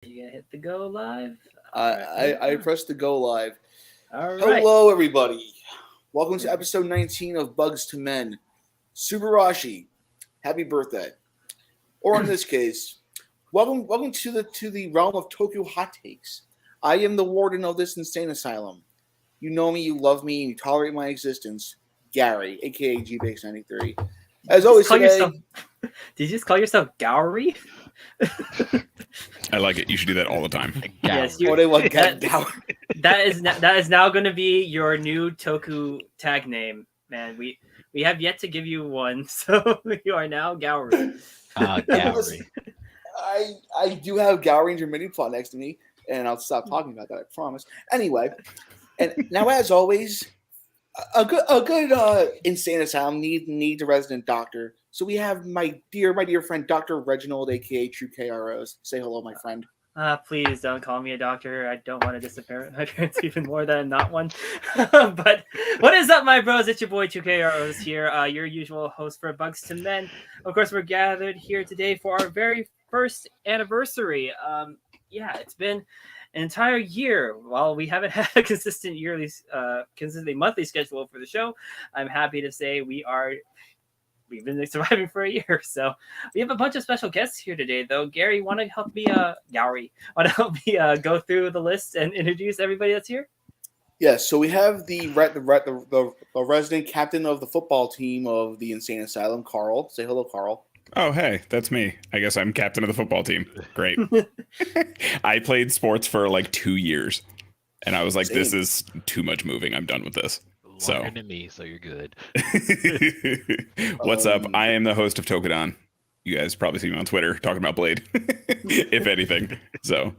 You gotta hit the go live. I pressed the go live. All right. Hello, everybody. Welcome to episode 19 of Bugz2men. SUBERASHI, happy birthday. Or in this case, welcome to the realm of Toku hot takes. I am the warden of this insane asylum. You know me, you love me, and you tolerate my existence. Gary, aka GBX93. As always today, Did you just call yourself Gowry? I like it. You should do that all the time. Yes, that is now going to be your new Toku tag name, man. We have yet to give you one, so you are now Gowry. Gowry. I do have Gowry and your mini plot next to me, and I'll stop talking about that. I promise. Anyway, and now as always, a good insane asylum needs a resident doctor. So we have my dear friend Dr. Reginald, aka True KROs. Say hello, my friend. Please don't call me a doctor. I don't want to disappear my parents even more than not one. But what is up, my bros? It's your boy 2KROs here, your usual host for Bugz2men. Of course, we're gathered here today for our very first anniversary. It's been an entire year. While we haven't had a consistent monthly schedule for the show, I'm happy to say we've been surviving for a year. So we have a bunch of special guests here today, though. Gary, want to help me go through the list and introduce everybody that's here? Yes. So we have the resident captain of the football team of the Insane Asylum, Carl. Say hello, Carl. Oh, hey, that's me. I guess I'm captain of the football team. Great. I played sports for like 2 years, and I was like, This is too much moving. I'm done with this. Longer than me, so you're good. What's up? I am the host of Toku. You guys probably see me on Twitter talking about Blade, if anything. So,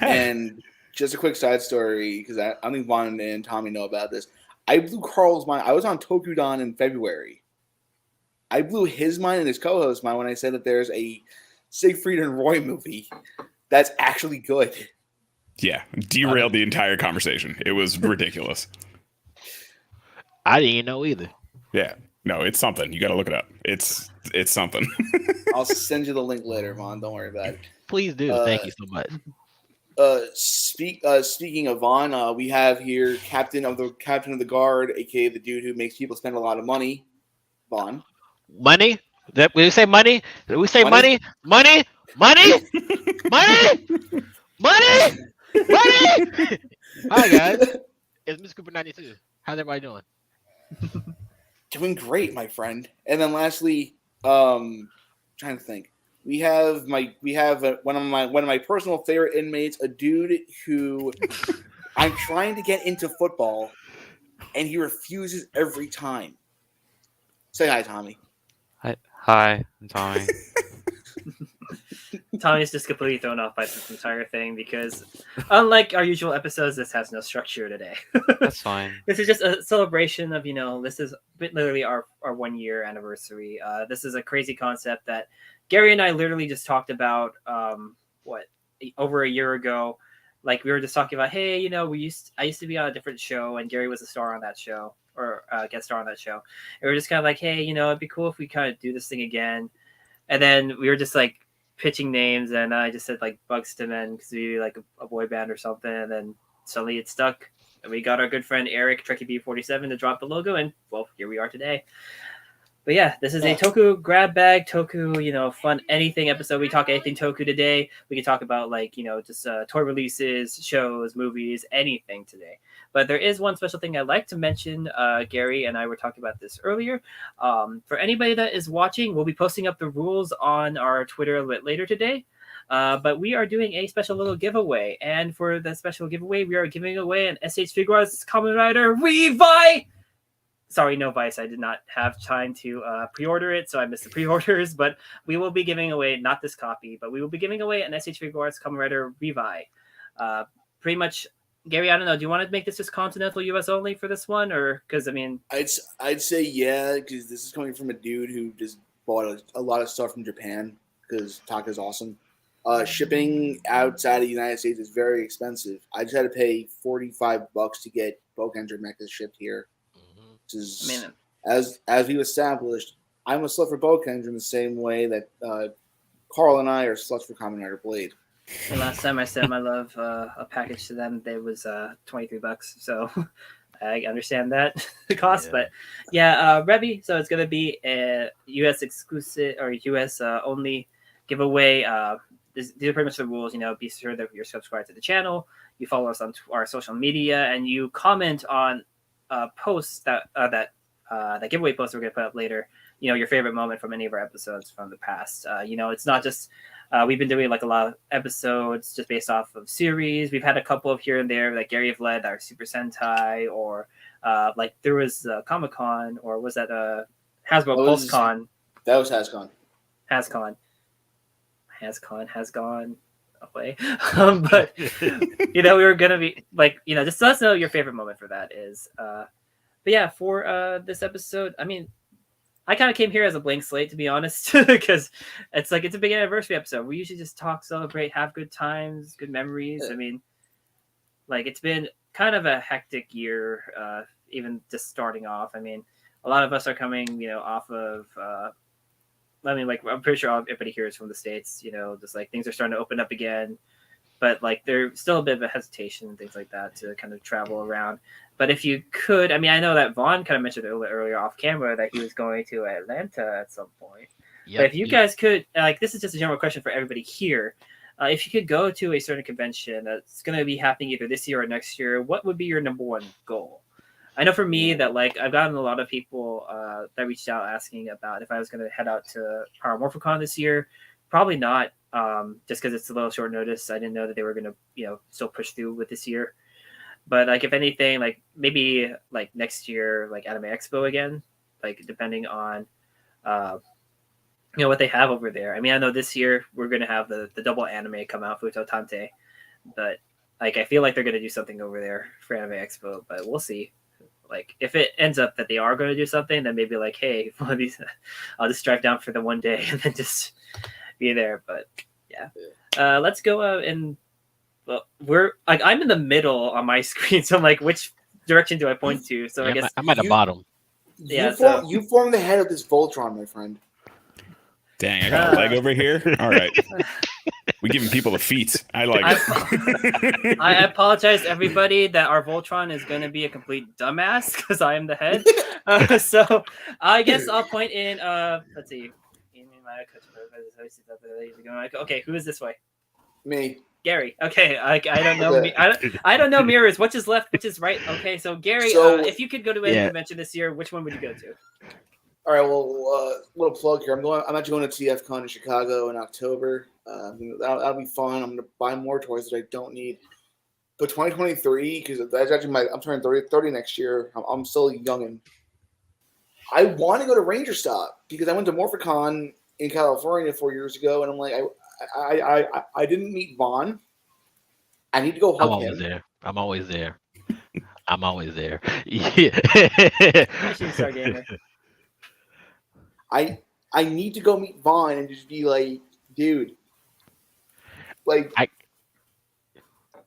hey. And just a quick side story, because I think Vaughn and Tommy know about this. I blew Carl's mind. I was on Toku in February. I blew his mind and his co-host's mind when I said that there's a Siegfried and Roy movie that's actually good. Yeah, derailed the entire conversation. It was ridiculous. I didn't know either. Yeah. No, it's something. You got to look it up. It's something. I'll send you the link later, Vaughn. Don't worry about it. Please do. Thank you so much. Speaking of Vaughn, we have here captain of the guard, aka the dude who makes people spend a lot of money. Vaughn. Money? Did we say money? Did we say money? Money? Money? Money? Money? Money? Hi guys. It's Miss Cooper 92. How's everybody doing? Doing great, my friend. And then lastly, trying to think, we have one of my personal favorite inmates, a dude who I'm trying to get into football, and he refuses every time. Say hi, Tommy. Hi, I'm Tommy. Tommy's just completely thrown off by this entire thing because, unlike our usual episodes, this has no structure today. That's fine. This is just a celebration of, this is literally our 1 year anniversary. This is a crazy concept that Gary and I literally just talked about, over a year ago. Like, we were just talking about, hey, I used to be on a different show, and Gary was a star on that show, or guest star on that show. And we were just kind of like, hey, it'd be cool if we kind of do this thing again. And then we were just like pitching names, and I just said like Bugz2men because we like a boy band or something, and then suddenly it stuck, and we got our good friend Eric Trekkie B47 to drop the logo, and well, here we are today. But yeah, this is a Toku grab bag, Toku, fun anything episode. We talk anything Toku today. We can talk about just toy releases, shows, movies, anything today. But there is one special thing I'd like to mention. Gary and I were talking about this earlier. For anybody that is watching, we'll be posting up the rules on our Twitter a bit later today. But we are doing a special little giveaway. And for the special giveaway, we are giving away an SH Figuarts Kamen Rider Revi! Sorry, no Vice. I did not have time to pre-order it, so I missed the pre-orders. But we will be giving away, not this copy, but we will be giving away an SH Figuarts Kamen Rider Revi. Pretty much, Gary, I don't know. Do you want to make this just continental U.S. only for this one? Or, because, I'd say yeah, because this is coming from a dude who just bought a lot of stuff from Japan, because Taka's awesome. Shipping outside of the United States is very expensive. I just had to pay $45 to get Bokenger mechas shipped here. As we've established, I'm a slut for Bokenger in the same way that Carl and I are sluts for Kamen Rider Blade. And last time I sent my love a package to them, it was $23. So I understand that the cost, Yeah. but yeah, Rebby. So it's gonna be a U.S. exclusive or U.S. Only giveaway. These are pretty much the rules. Be sure that you're subscribed to the channel, you follow us on our social media, and you comment on posts that giveaway post we're gonna put up later. Your favorite moment from any of our episodes from the past. It's not just we've been doing like a lot of episodes just based off of series. We've had a couple of here and there, like Gary have led our Super Sentai, or like there was Comic Con, or was that Hasbro Pulse Con? That was HasCon. HasCon has gone away. But we were gonna be like, just let us know your favorite moment for that is. But yeah, for this episode, I mean, I kind of came here as a blank slate, to be honest, because it's a big anniversary episode. We usually just talk, celebrate, have good times, good memories. Yeah. I mean, like it's been kind of a hectic year, even just starting off. I mean, a lot of us are coming, off of. I'm pretty sure everybody here is from the States. Just like things are starting to open up again, but like there's still a bit of a hesitation and things like that to kind of travel around. But if you could, I mean, I know that Vaughn kind of mentioned earlier off camera that he was going to Atlanta at some point. But if you guys could, this is just a general question for everybody here. If you could go to a certain convention that's going to be happening either this year or next year, what would be your number one goal? I know for me that I've gotten a lot of people that reached out asking about if I was going to head out to Power Morphicon this year. Probably not, just because it's a little short notice. I didn't know that they were going to, still push through with this year. But if anything, maybe next year, Anime Expo again, depending on, what they have over there. I mean, I know this year we're going to have the double anime come out, Futo Tante, but I feel like they're going to do something over there for Anime Expo, but we'll see. If it ends up that they are going to do something, then maybe hey, one of these, I'll just drive down for the one day and then just be there. But yeah, let's go and we're I'm in the middle on my screen, so I'm which direction do I point to? So I guess I'm at the bottom. You form the head of this Voltron, my friend. Dang, I got a leg over here. All right. We're giving people the feet. I like it. I apologize to everybody that our Voltron is going to be a complete dumbass because I am the head. So I guess I'll point in. Let's see. Okay, who is this way? Me. Gary. Okay, I don't know. I don't know mirrors. Which is left? Which is right? Okay, so Gary, if you could go to any convention this year, which one would you go to? All right. Well, little plug here. I'm actually going to TFCon in Chicago in October. That'll be fun. I'm going to buy more toys that I don't need. But 2023, because that's actually I'm turning 30 next year. I'm still youngin'. I want to go to Ranger Stop because I went to Morphicon in California 4 years ago, and I'm like, I didn't meet Vaughn. I need to go hug him. I'm always there. I'm always there. Yeah. I need to go meet Vaughn and just be like, dude.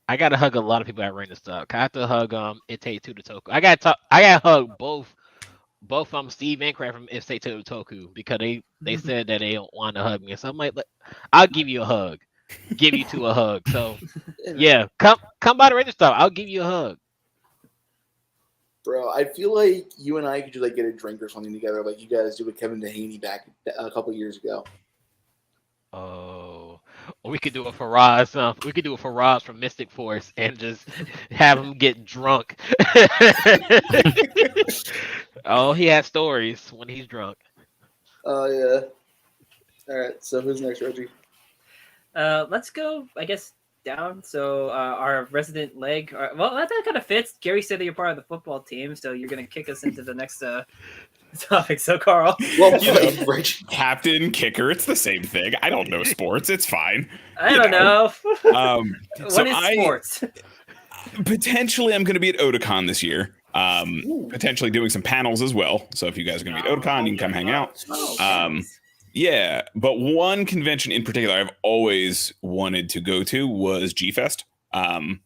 I gotta hug a lot of people at Ranger Stop. I have to hug It Take Two to Toku. I gotta hug both Steve and Craig from It Take Two to Toku because they said that they don't want to hug me. So I'm like, I'll give you a hug. Give you two a hug. So yeah, come by the Ranger Stop. I'll give you a hug. Bro, I feel like you and I could just get a drink or something together, like you guys did with Kevin Dehaney back a couple years ago. Oh, we could do it for Roz. We could do it for Roz from Mystic Force and just have him get drunk. Oh, he has stories when he's drunk. Oh yeah. All right. So who's next, Reggie? Let's go. I guess. Down. So our resident leg. That kind of fits. Gary said that you're part of the football team, so you're going to kick us into the next topic. So Carl, well, captain, kicker, it's the same thing. I don't know sports. It's fine. I don't know. What is sports? Potentially, I'm going to be at Otakon this year. Potentially doing some panels as well. So if you guys are going to be at Otakon, you can come hang out. Yeah, but one convention in particular I've always wanted to go to was G-Fest. I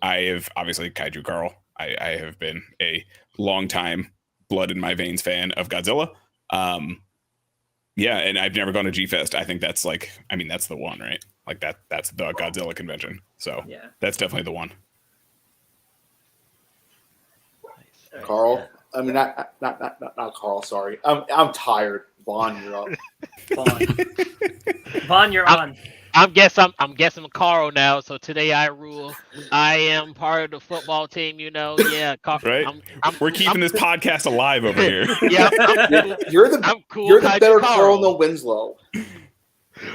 have, obviously, Kaiju Carl. I have been a long time blood in my veins fan of Godzilla. Yeah, and I've never gone to G-Fest. I think that's that's the one, right? Like that's the Godzilla convention. So Yeah. that's definitely the one. Nice. Carl. I mean, not Carl. Sorry, I'm tired. Vaughn, you're up. Vaughn, you're on. I'm guessing Carl now. So today I rule. I am part of the football team. Yeah. Right? We're keeping this podcast alive over here. Yeah. You're the better Carl, no Winslow.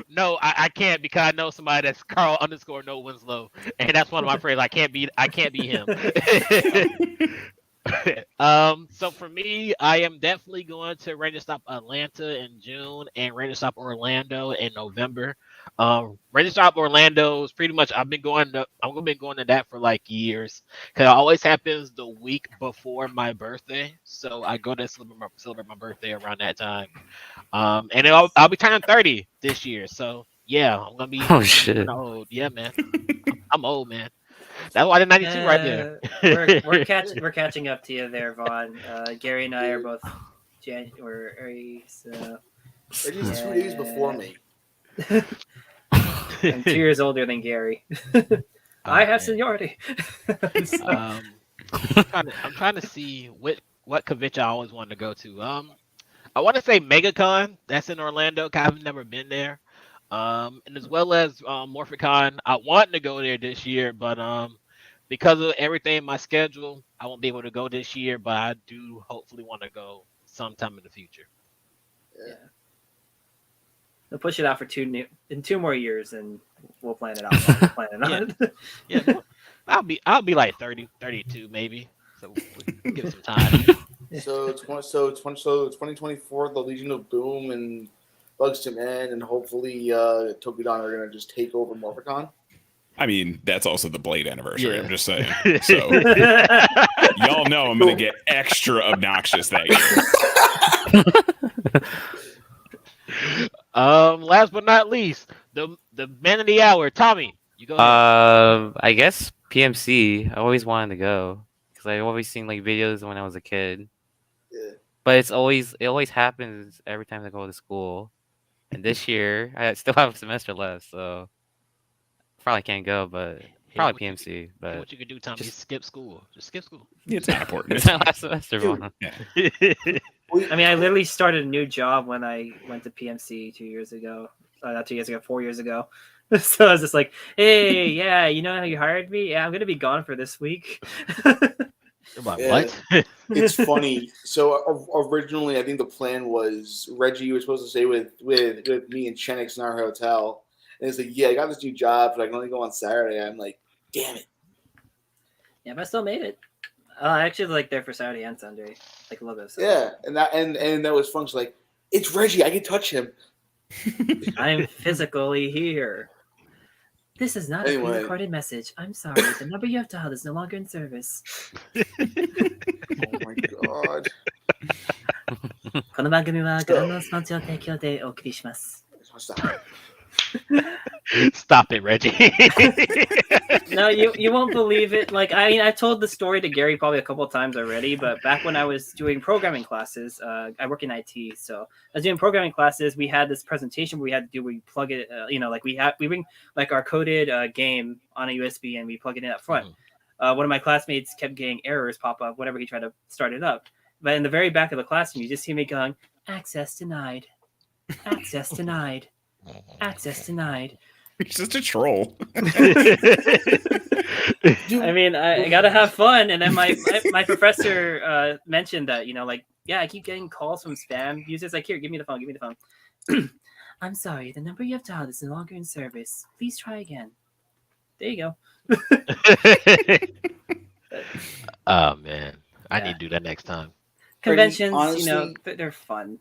No, I can't because I know somebody that's Carl _ no Winslow, and that's one of my friends. I can't be him. So for me, I am definitely going to Ranger Stop Atlanta in June and Ranger Stop Orlando in November. Ranger Stop Orlando is pretty much I'm going to that for like years because it always happens the week before my birthday, so I go to celebrate my birthday around that time. And I'll be turning 30 this year, so yeah, I'm gonna be old. Yeah, man, I'm old, man. That's why the 92 right there. We're catching up to you there, Vaughn. Gary and I are both January, so Reggie's 2 days before me. I'm 2 years older than Gary. I have seniority. I'm trying to see what convention I always wanted to go to. I want to say MegaCon. That's in Orlando. 'Cause I've never been there. And as well as Morphicon. I want to go there this year, but because of everything in my schedule, I won't be able to go this year. But I do hopefully want to go sometime in the future. Yeah. They'll push it out for 2 more years, and we'll plan it out. We'll plan it out. Yeah, I'll be like 30, 32 maybe. So we'll give it some time. So 2024, the Legion of Boom and Bugz2men and hopefully Tokudon are gonna just take over Morphicon. I mean, that's also the Blade anniversary. Yeah. I'm just saying. So y'all know I'm gonna get extra obnoxious that year. Last but not least, the man of the hour, Tommy. You go ahead. I guess PMC. I always wanted to go because I always seen like videos when I was a kid. Yeah. But it always happens every time I go to school. And this year I still have a semester left, so probably can't go. But probably PMC. But what you could do, Tommy, is skip school. Just skip school. It's not important. It's my last semester. Yeah. I mean, I literally started a new job when I went to PMC 2 years ago. Not 2 years ago, 4 years ago. So I was just like, hey, yeah, you know how you hired me? Yeah, I'm going to be gone for this week. What? It's funny. So originally, I think the plan was Reggie was supposed to stay with me and Chenix in our hotel. And it's like, yeah, I got this new job, but I can only go on Saturday. I'm like, damn it. Yeah, but I still made it. I actually like there for Saturday and Sunday, like a little bit of Sunday. Yeah, and that was fun. She's like, it's Reggie. I can touch him. I'm physically here. This is not a pre-recorded message. I'm sorry. The number you have dialed is no longer in service. Oh my god. この番組はご覧のスポンサーの提供でお送りします。 Stop it, Reggie. No, you won't believe it. Like, I mean, I've told the story to Gary probably a couple of times already, but back when I was doing programming classes, I work in IT, so I was doing programming classes. We had this presentation we had to do. We plug it, like we bring like our coded game on a USB and we plug it in up front. One of my classmates kept getting errors pop up whenever he tried to start it up. But in the very back of the classroom, you just see me going, access denied, access denied, access denied. He's just a troll. I mean, I gotta have fun. And then my professor mentioned that, like, yeah, I keep getting calls from spam users. Like, here, give me the phone. I'm sorry, the number you have dialed is no longer in service. Please try again. There you go. Oh man, I need to do that next time. Conventions, honestly, they're fun.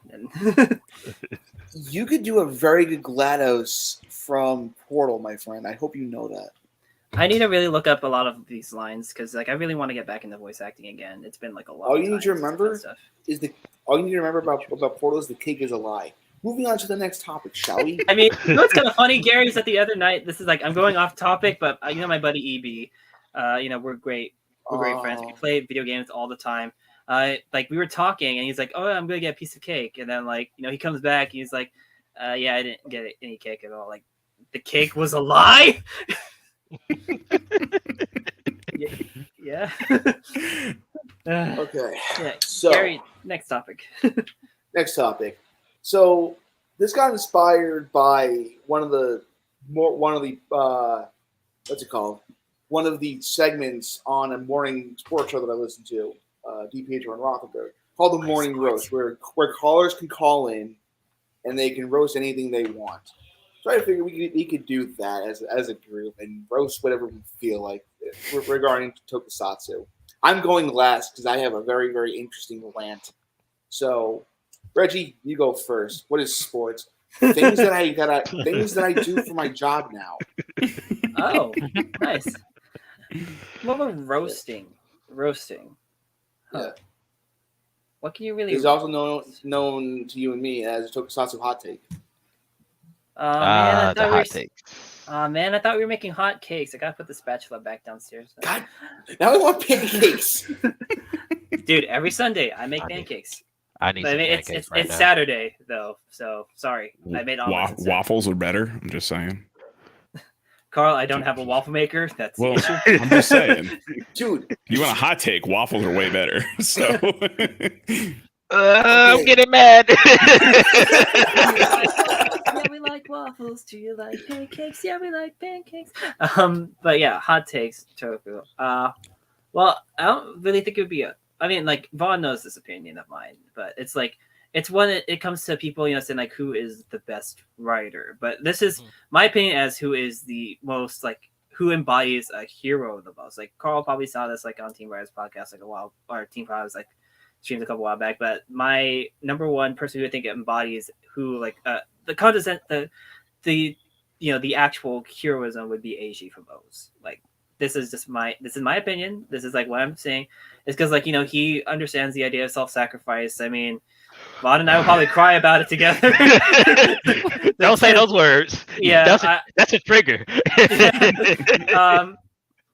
You could do a very good GLaDOS from Portal, my friend. I hope you know that. I need to really look up a lot of these lines because, like, I really want to get back into voice acting again. It's been like a lot. All you need to remember about Portal is the cake is a lie. Moving on to the next topic, shall we? I mean, what's kind of funny, Gary, is that the other night. This is like I'm going off topic, but my buddy EB. We're great. We're great friends. We play video games all the time. Like we were talking, and he's like, "Oh, I'm gonna get a piece of cake," and then he comes back, and he's like, "Yeah, I didn't get any cake at all." Like, the cake was a lie. Yeah. Okay. Yeah. So Gary, next topic. next topic. So this got inspired by one of the what's it called? One of the segments on a morning sports show that I listen to, DPH and Rothenberg, called the Morning Roast, where callers can call in and they can roast anything they want. So I figured we could do that as a group and roast whatever we feel like regarding Tokusatsu. I'm going last because I have a very, very interesting rant. So, Reggie, you go first. What is sports? Things that I do for my job now. Oh, nice. What about roasting? Roasting. Huh. Yeah. What can you really? He's also known to you and me as Tokusatsu Hot Take. Man, the hot take. Man, I thought we were making hot cakes. I gotta put the spatula back downstairs. God, now I want pancakes. Dude, every Sunday I make pancakes. I need. But Some it's pancakes right now. Saturday though, so sorry. I made omelets instead. Waffles are better. I'm just saying. Carl, I don't have a waffle maker. That's Well, the issue. I'm just saying. Dude, You want a hot take? Waffles are way better. So. I'm getting mad. Yeah, we like waffles. Do you like pancakes? Yeah, we like pancakes. But yeah, hot takes, Toku. Well, I don't really think it would be I mean, like Vaughn knows this opinion of mine, but it's like it's when it comes to people, saying like who is the best writer. But this is my opinion as who is the most like who embodies a hero the most. Like Carl probably saw this like on Team Writers podcast like a while, or Team Five was like streamed a couple while back. But my number one person who I think embodies who like the content, the actual heroism would be Eiji from O's. Like this is my opinion. This is like what I'm saying. It's because like he understands the idea of self-sacrifice. I mean, Vaughn and I will probably cry about it together. Don't say those words. Yeah, that's a trigger.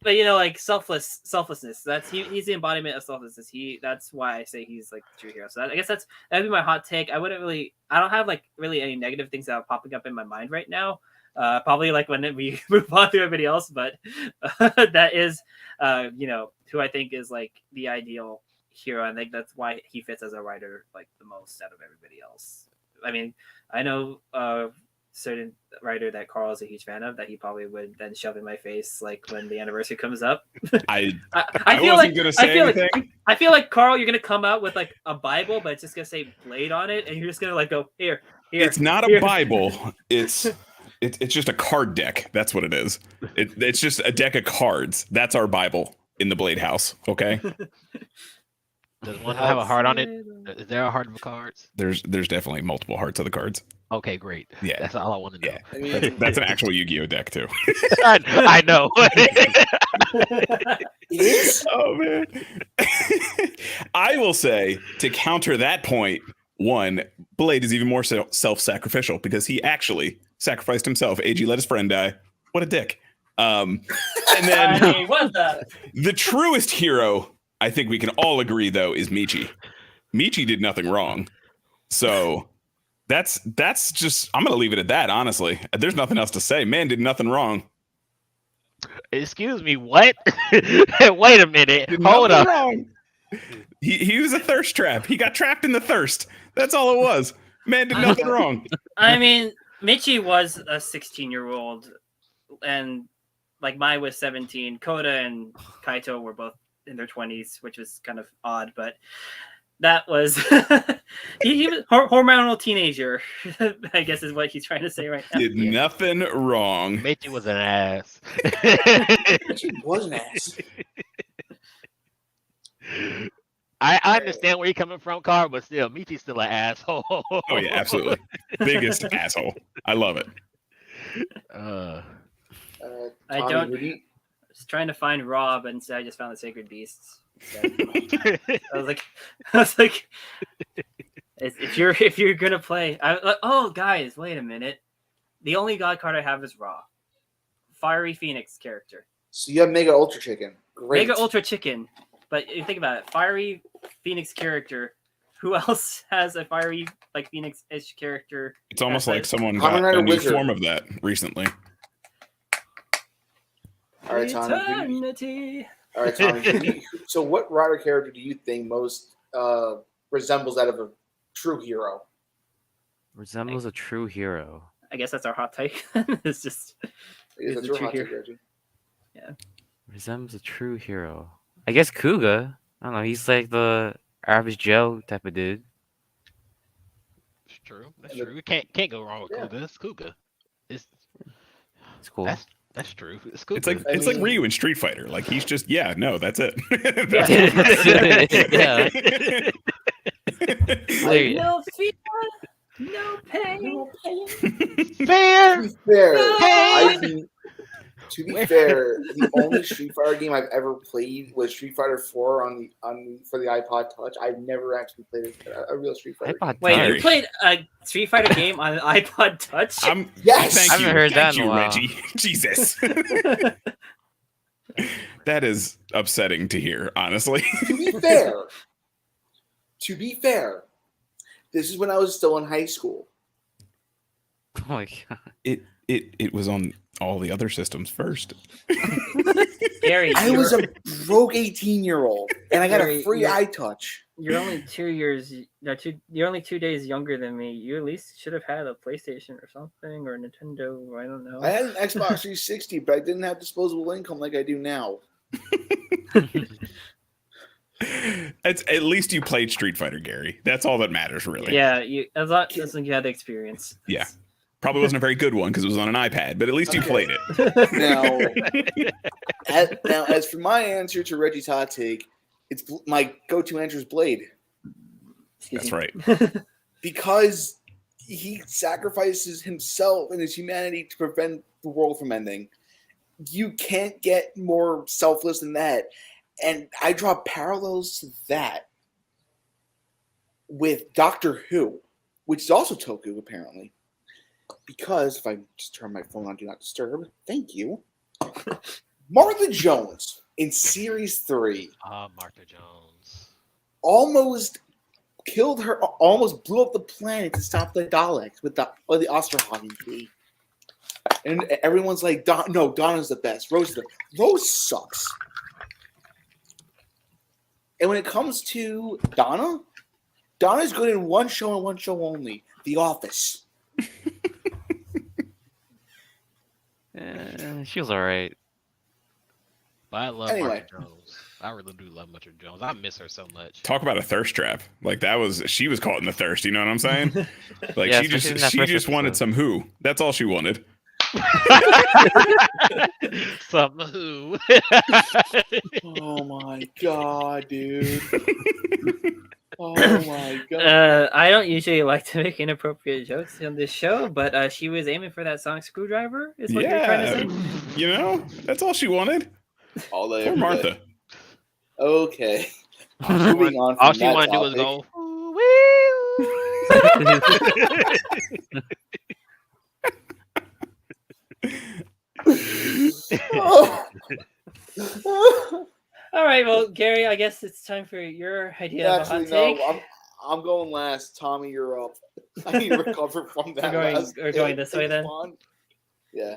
But like selflessness. That's he's the embodiment of selflessness. That's why I say he's like the true hero. So I guess that'd be my hot take. I don't have like really any negative things that are popping up in my mind right now. Probably like when we move on to everybody else, but that is who I think is like the ideal hero. I think that's why he fits as a writer like the most out of everybody else. I mean, I know certain writer that Carl is a huge fan of that he probably would then shove in my face like when the anniversary comes up. I feel wasn't like gonna say anything. I feel like Carl, you're gonna come out with like a Bible, but it's just gonna say Blade on it, and you're just gonna like go here. It's not a Bible. It's just a card deck. That's what it is. It's just a deck of cards. That's our Bible in the Blade House. Okay. Does one have a heart on it? Is there a heart of the cards? There's definitely multiple hearts of the cards. Okay, great. Yeah, that's all I want to know. Yeah. I mean, That's an actual Yu-Gi-Oh deck too. I know. it is. Oh man. I will say to counter that point, one, Blade is even more self-sacrificial because he actually sacrificed himself. AG let his friend die. What a dick. And then What's that? the truest hero, I think we can all agree though, is Michi. Michi did nothing wrong. So that's just I'm gonna leave it at that, honestly. There's nothing else to say. Man did nothing wrong. Excuse me, what? Wait a minute. Hold up. Wrong. He was a thirst trap. He got trapped in the thirst. That's all it was. Man did nothing wrong. I mean, Michi was a 16-year-old, and like Mai was 17. Koda and Kaito were both in their 20s, which was kind of odd, but that was he was hormonal teenager, I guess is what he's trying to say right now. Did nothing wrong. Michi was an ass. Michi was an ass. I understand where you're coming from, Carl, but still, Michi's still an asshole. Oh yeah, absolutely. Biggest asshole. I love it. I don't. I was trying to find Raw, but instead I just found the Sacred Beasts. I was like, if you're gonna play, oh guys, wait a minute. The only God card I have is Raw, Fiery Phoenix character. So you have Mega Ultra Chicken. Great. Mega Ultra Chicken. But you think about it, Fiery Phoenix character. Who else has a Fiery like Phoenix-ish character? It's almost like someone got a new form of that recently. All right, Tommy. Eternity. All right, Tommy. So, what rider character do you think most resembles that of a true hero? Resembles a true hero. I guess that's our hot take. It's just Is that a your true hot take, hero. Reggie? Resembles a true hero. I guess Kuga. I don't know. He's like the average Joe type of dude. It's true. That's true. We can't go wrong with Yeah. Kuga. It's Kuga. It's cool. That's true. It's Kuga. It's like Ryu in Street Fighter. Like he's just that's it. Like, No fear, no pain. Fair. To be fair, the only Street Fighter game I've ever played was Street Fighter 4 for the iPod Touch. I've never actually played a real Street Fighter game. Wait, Touch. you played a Street Fighter game on an iPod Touch? Yes! Thank I haven't heard that in a you, while. Reggie. Jesus. That is upsetting to hear, honestly. To be fair, this is when I was still in high school. oh my god. It was on all the other systems first. Gary, I was a broke 18-year-old, and I got a free iTouch. You're only 2 years. No, you're only 2 days younger than me. You at least should have had a PlayStation or something, or a Nintendo. I don't know. I had an Xbox 360, but I didn't have disposable income like I do now. At least you played Street Fighter, Gary. That's all that matters, really. Yeah, as long as you had the experience. Yeah. Probably wasn't a very good one because it was on an iPad, but at least you played it. Now, as for my answer to Reggie's hot take, it's my go-to answer is Blade. That's right. Because he sacrifices himself and his humanity to prevent the world from ending. You can't get more selfless than that. And I draw parallels to that with Doctor Who, which is also Toku, apparently. Because if I just turn my phone on Do Not Disturb, thank you. Martha Jones in Series 3 Martha Jones. almost killed her, almost blew up the planet to stop the Daleks with the Osterhagen key. And everyone's like, no, Donna's the best. Rose sucks. And when it comes to Donna's good in one show and one show only, The Office. She was alright. But I love Anyway. Martha Jones. I really do love Martha Jones. I miss her so much. Talk about a thirst trap. Like she was caught in the thirst. You know what I'm saying? Like Yeah, she especially in that just first wanted episode. some Who. That's all she wanted. Some who. Oh my god, dude. Oh my god. I don't usually like to make inappropriate jokes on this show, but she was aiming for that song "Screwdriver." Is what you're trying to say? You know, that's all she wanted. All day, Poor every Martha. day. Okay. Moving on from All she that wanted to do was topic. go. All right, well, Gary, I guess it's time for your idea of a hot Actually, take. no. I'm going last. Tommy, you're up. I need to recover from that. We're going this way then? Yeah.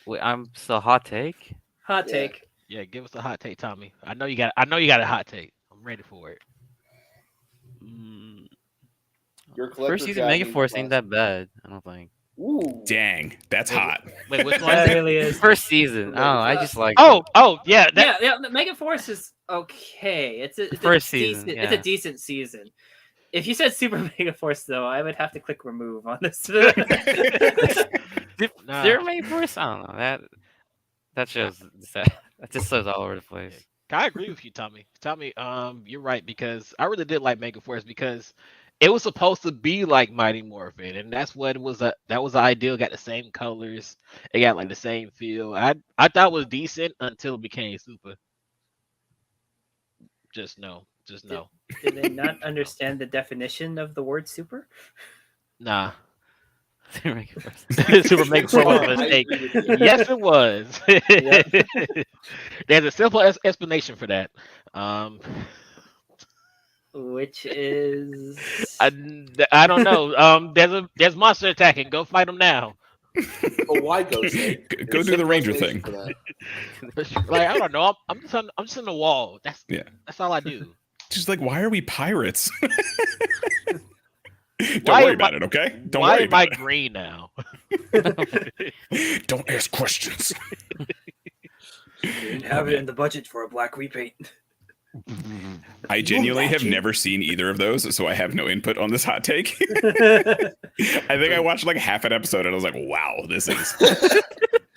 Wait, I'm still hot take. Hot Yeah. take. Yeah, give us a hot take, Tommy. I know you got a hot take. I'm ready for it. Your collector First season dragon Megaforce ain't class. that bad. I don't think. Ooh. Dang, that's hot. Wait, which one? That really is. First season. Oh, I just like. Oh, yeah. Yeah, the Mega Force is okay. It's a First decent, season, It's a yeah. decent season. If you said Super Mega Force, though, I would have to click remove on this. Zero Nah. Megaforce. I don't know that shows that just shows all over the place. I agree with you, Tommy. Tommy, you're right because I really did like Megaforce because it was supposed to be like Mighty Morphin, and that's what it was. That was the ideal. Got the same colors. It got like the same feel. I thought it was decent until it became Super. Just no. Did they not understand the definition of the word super? Nah. Zero Megaforce. Super Megaforce was a I mistake. agree with you. Yes, it was. There's a simple explanation for that. Which is I don't know. There's monster attacking. Go fight them now. But why Ghostface? Go do the Ranger thing. Like, I don't know. I'm just in the wall. That's all I do. Just like, why are we pirates? Don't Why worry am about it, okay? Don't Why worry am I about green now? it. Don't ask questions. Didn't have it in the budget for a black repaint. I genuinely have never seen either of those, so I have no input on this hot take. Training I think I watched like half an episode and I was like, wow, this is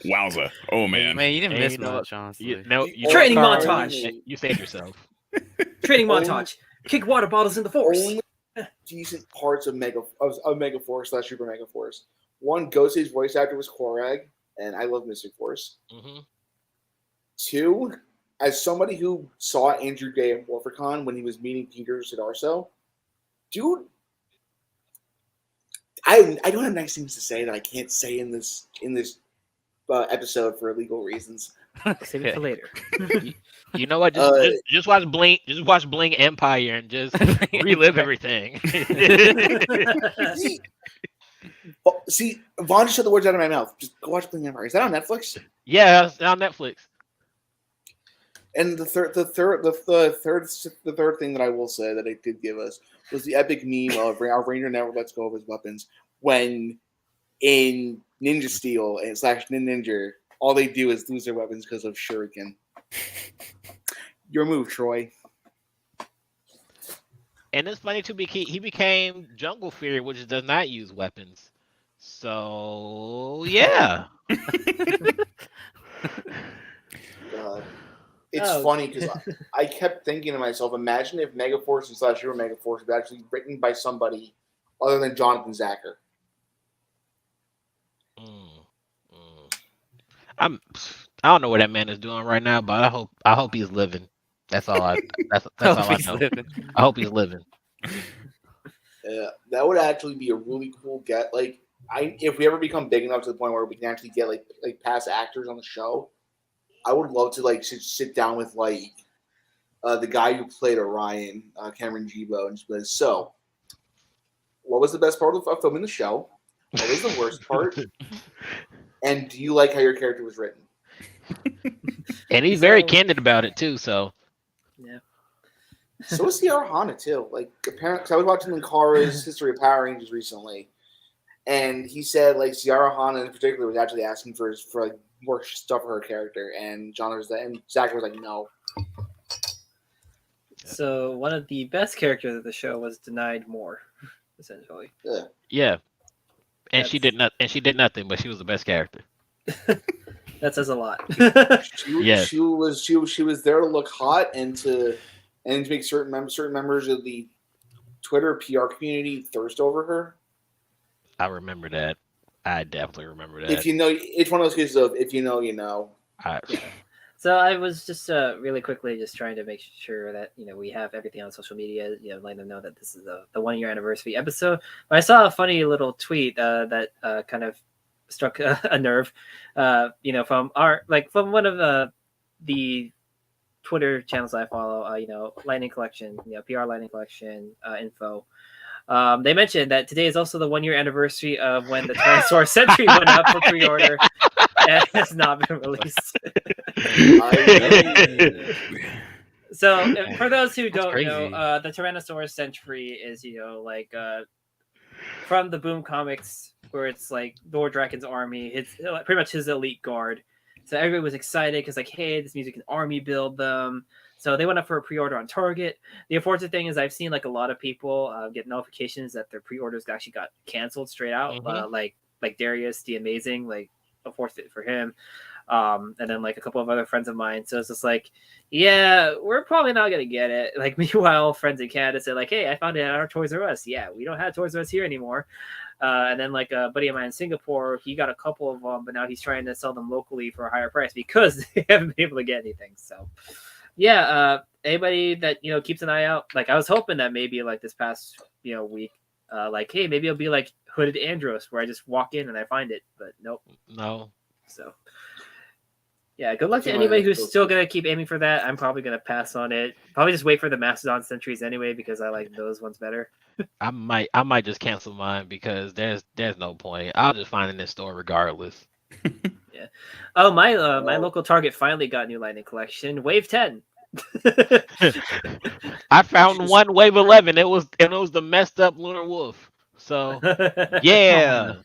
wowza. Oh man. Man, you didn't And miss you know much, honestly. You montage. You saved yourself. Training montage. Kick water bottles in the force. Only decent parts of Mega Force / Super Mega Force. One, Ghostface's voice actor was Korag, and I love Mystic Force. Mm-hmm. Two, as somebody who saw Andrew Day at WarfCon when he was meeting Peter Sidarso, dude, I don't have nice things to say that I can't say in this episode for legal reasons. Save it for later. You know what? Just watch Blink. Just watch Blink Empire and just relive everything. See, Vaughn just said the words out of my mouth. Just go watch Blink Empire. Is that on Netflix? Yeah, it's on Netflix. And the third thing that I will say that it did give us was the epic meme of our Ranger never lets go of his weapons when in Ninja Steel and / Ninja, all they do is lose their weapons because of Shuriken. Your move, Troy. And it's funny too because he became Jungle Fury, which does not use weapons. So yeah. It's funny because I kept thinking to myself, imagine if Megaforce and / Super Megaforce was actually written by somebody other than Jonathan Zacher. I don't know what that man is doing right now, but I hope he's living. That's all I all I know. I hope he's living. That would actually be a really cool get. Like, if we ever become big enough to the point where we can actually get like past actors on the show, I would love to like sit down with like the guy who played Orion, Cameron Gibo, and just be like, so, what was the best part of filming the show? What was the worst part? And do you like how your character was written? And he's very candid about it too. So yeah. So is Sierra Hana too. Like, apparently, because I was watching Linkara's History of Power Rangers recently, and he said like Sierra Hana in particular was actually asking for like more stuff for her character, and Zach was like, no. So one of the best characters of the show was denied more, essentially. Yeah. And she did nothing, but she was the best character. That says a lot. She was there to look hot and to make certain members of the Twitter PR community thirst over her. I remember that. I definitely remember that. If you know, it's one of those cases of if you know, you know. So I was just really quickly just trying to make sure that we have everything on social media, letting them know that this is the 1 year anniversary episode. But I saw a funny little tweet that kind of struck a nerve, from one of the Twitter channels I follow, Lightning Collection, PR Lightning Collection info. They mentioned that today is also the 1 year anniversary of when the Tyrannosaurus Century went up for pre-order and has not been released. So, for those who don't know, the Tyrannosaurus Century is, from the Boom Comics, where it's like Lord Draken's army. It's pretty much his elite guard. So everybody was excited because, like, hey, this music can army build them. So they went up for a pre-order on Target. The unfortunate thing is I've seen like a lot of people get notifications that their pre-orders actually got canceled straight out. Mm-hmm. Like Darius the Amazing, like unfortunate for him. And then like a couple of other friends of mine. So it's just like, yeah, we're probably not gonna get it. Like, meanwhile, friends in Canada say like, hey, I found it at our Toys R Us. Yeah, we don't have Toys R Us here anymore. And then like a buddy of mine in Singapore, he got a couple of them, but now he's trying to sell them locally for a higher price because they haven't been able to get anything. So yeah, anybody that keeps an eye out, like I was hoping that maybe like this past week, like, hey, maybe it'll be like Hooded Andros where I just walk in and I find it, but nope. No. So Yeah, good luck to Yeah, anybody who's that's still cool. gonna keep aiming for that. I'm probably gonna pass on it. Probably just wait for the Mastodon Sentries anyway because I like those ones better. I might just cancel mine because there's no point. I'll just find it in the store regardless. Yeah. Oh, my local Target finally got new Lightning Collection, Wave 10. I found one Wave 11. It was the messed up Lunar Wolf. So yeah.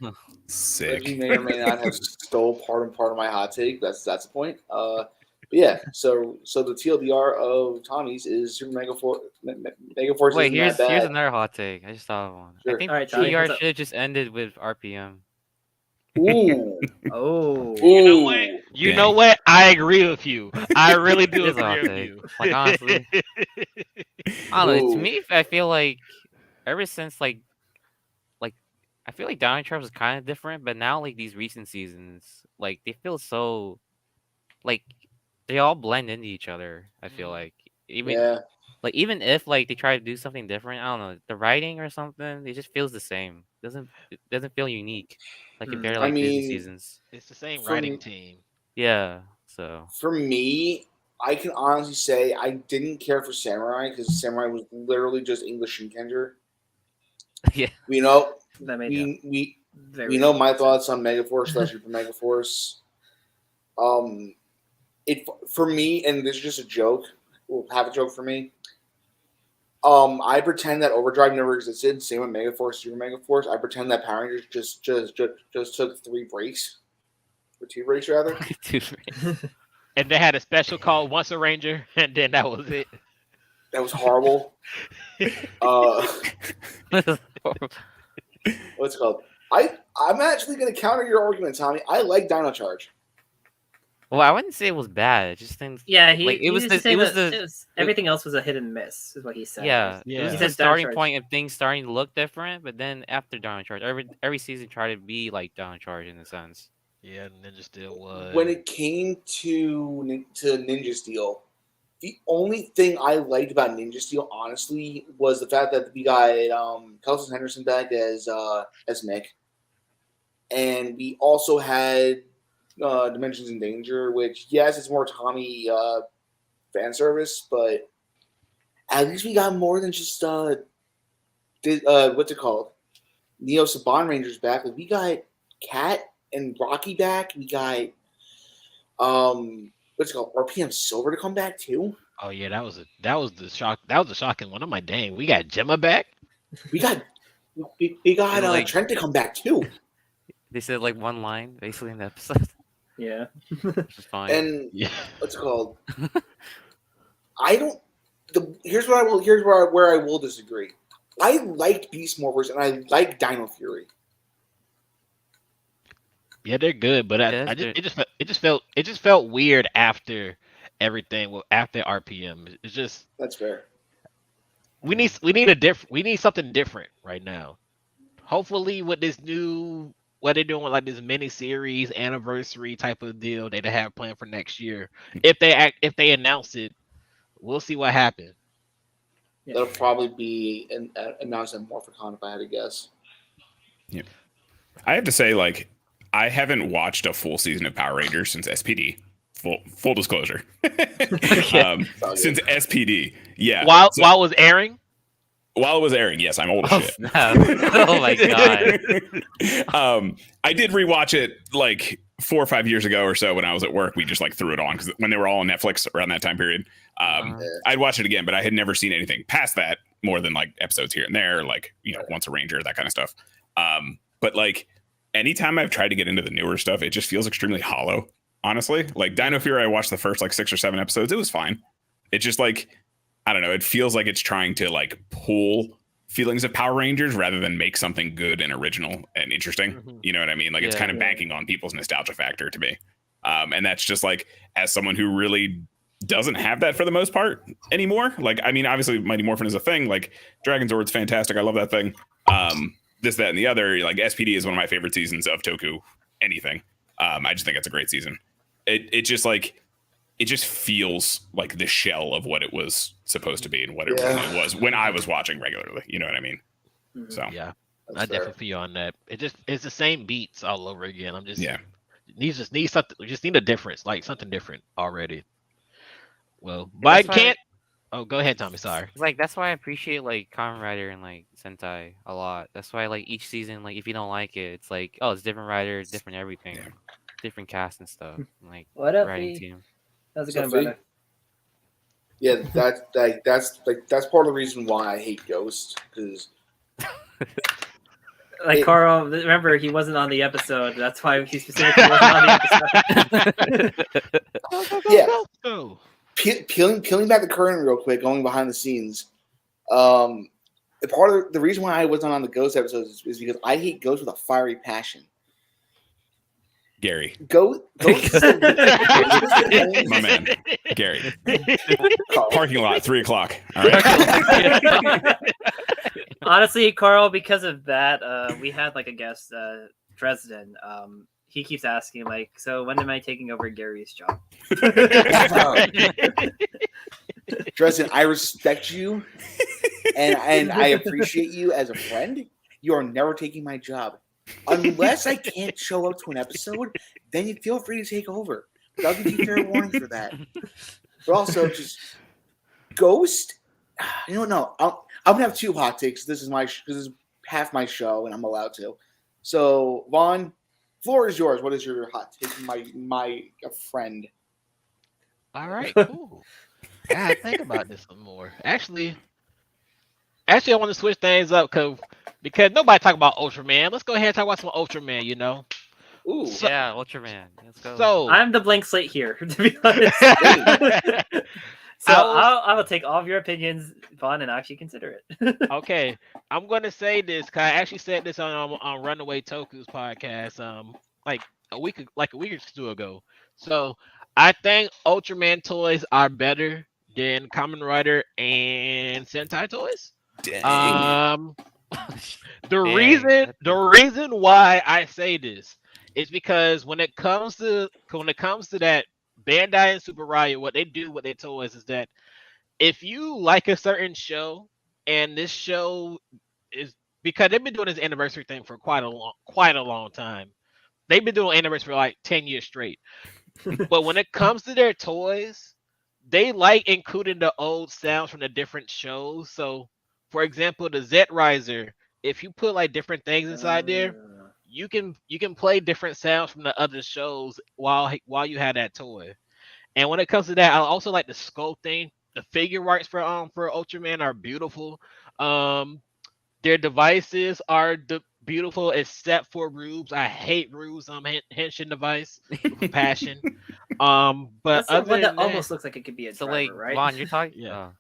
Sick. He may or may not have stole part of my hot take. That's the point. But yeah. So the TLDR of Tommy's is Super Mega Force. Mega Force Wait, isn't here's that bad. another hot take. I just thought of one. Sure. I think All right, Tommy, TR what's up? should have just ended with RPM. Ooh. Oh. You know Ooh. what? You Dang. know what? I agree with you. I really do It is a hot agree with take. you. Like, honestly. I don't know. To Ooh. me, I feel like ever since like I feel like Dino Charge was kind of different, but now like these recent seasons, like they feel so like they all blend into each other. I feel like Yeah. even if like they try to do something different, I don't know, the writing or something, it just feels the same. It doesn't feel unique, like compared to I like Disney mean, seasons. It's the same For writing me- team. Yeah. So For me, I can honestly say I didn't care for Samurai because Samurai was literally just English and Kendra. yeah. We know That made we very know my sense. thoughts on Megaforce, especially for Megaforce. It for me, and this is just a joke. Will have a joke for me. I pretend that Overdrive never existed. Same with Megaforce, Super Megaforce. I pretend that Power Rangers just took 3 breaks, or 2 breaks rather. Dude, And they had a special called Once a Ranger, and then that was it. That was horrible. What's it called? I'm actually going to counter your argument, Tommy. I like Dino Charge. well, I wouldn't say it was bad. I just think Yeah, like it was everything else was a hit and miss, is what he said. yeah, Yeah. it was He the says starting Dino Charge. point of things starting to look different, but then after Dino Charge, every season tried to be like Dino Charge in a sense. Yeah, Ninja Steel was. When it came to Ninja Steel, the only thing I liked about Ninja Steel, honestly, was the fact that we got Kelson Henderson back as Mick, and we also had Dimensions in Danger, which yes, it's more Tommy fan service, but at least we got more than just what's it called? Neo Saban Rangers back. Like, we got Cat and Rocky back. We got what's it called? RPM Silver to come back too. Oh yeah, that was the shock. That was a shocking one. I'm like, dang, we got Gemma back. We got And, like- Trent to come back too. They said like one line basically in the episode, Yeah. which is fine. And Yeah. what's it called? I don't. Here's where I will disagree. I liked Beast Morphers and I like Dino Fury. Yeah, they're good, but Yeah, it just felt weird after everything. Well, after RPM, it's just That's fair. we need something different right now. Hopefully, with this new what they're doing with like this mini series anniversary type of deal that they have planned for next year, if they announce it, we'll see what happens. Yeah. That'll probably be announced at Morphicon if I had to guess. I have to say, like, I haven't watched a full season of Power Rangers since SPD. Full disclosure. Since SPD, yeah. While it was airing. While it was airing, yes, I'm old as oh, shit. snap. Oh my god. I did rewatch it like 4 or 5 years ago or so when I was at work. We just like threw it on because when they were all on Netflix around that time period. I'd watch it again, but I had never seen anything past that more than like episodes here and there, like, you know, Once a Ranger, that kind of stuff. But like anytime I've tried to get into the newer stuff, it just feels extremely hollow, honestly. Like Dino Fury, I watched the first like 6 or 7 episodes. It was fine. It's just like, I don't know. It feels like it's trying to like pull feelings of Power Rangers rather than make something good and original and interesting. Mhm. You know what I mean? Like it's Yeah. kind of banking on people's nostalgia factor to me. And that's just like, as someone who really doesn't have that for the most part anymore. Like, I mean, obviously Mighty Morphin is a thing. Like Dragon Zord's fantastic. I love that thing. This, that, and the other. Like SPD is one of my favorite seasons of Toku anything. I just think it's a great season. It just feels like the shell of what it was supposed to be and what it really was when I was watching regularly. You know what I mean? So Yeah, That's I fair. definitely feel you on that. It's the same beats all over again. I'm just yeah. just need something. We just need a difference, like something different already. Well, but That's I why- can't. Oh, go ahead, Tommy. Sorry. It's like that's why I appreciate like Kamen Rider and like Sentai a lot. That's why like each season, like if you don't like it, it's like it's different writer, different everything, Yeah. different cast and stuff. Like What up, writing V? team. How's it So, going, V? brother? Yeah, that's part of the reason why I hate Ghost, because Like Carl, remember he wasn't on the episode. That's why he specifically wasn't on the episode. Yeah. Go. Peeling back the curtain real quick, going behind the scenes. Part of the reason why I wasn't on the Ghost episodes is because I hate Ghost with a fiery passion. Gary, Ghost my man, Gary. Parking lot, 3:00. All right. Honestly, Carl, because of that, we had like a guest, Dresden. He keeps asking, like, so when am I taking over Gary's job? Dresden, I respect you, and I appreciate you as a friend. You are never taking my job. Unless I can't show up to an episode, then you feel free to take over. But I'll give you fair warning for that. But also, just Ghost. You know, no, I'm gonna have two hot takes. This is half my show, and I'm allowed to. So, Vaughn, floor is yours. What is your hot take? My friend. All right, cool. I gotta think about this some more. Actually, I want to switch things up because nobody talk about Ultraman. Let's go ahead and talk about some Ultraman. You know. Ooh, So- Yeah, Ultraman. Let's go. So I'm the blank slate here, to be honest. So I will take all of your opinions, Vaughn, and actually consider it. okay, I'm gonna say this because I actually said this on Runaway Toku's podcast, like a week or two ago. So I think Ultraman toys are better than Kamen Rider and Sentai toys. Dang. The Dang, reason why I say this is because when it comes to that Bandai and SUBERASHI, what they do with their toys is that if you like a certain show and this show is because they've been doing this anniversary thing for quite a long time. They've been doing anniversary for like 10 years straight. But when it comes to their toys, they like including the old sounds from the different shows. So for example, the Z Riser, if you put like different things inside there, you can play different sounds from the other shows while you have that toy. And when it comes to that, I also like the sculpting. The figure arts for Ultraman are beautiful. Their devices are beautiful except for Rube's. I hate Rube's henshin device with passion. But That's the other one that than almost looks like it could be a So driver, like right? Vaughn, you're talking. Yeah.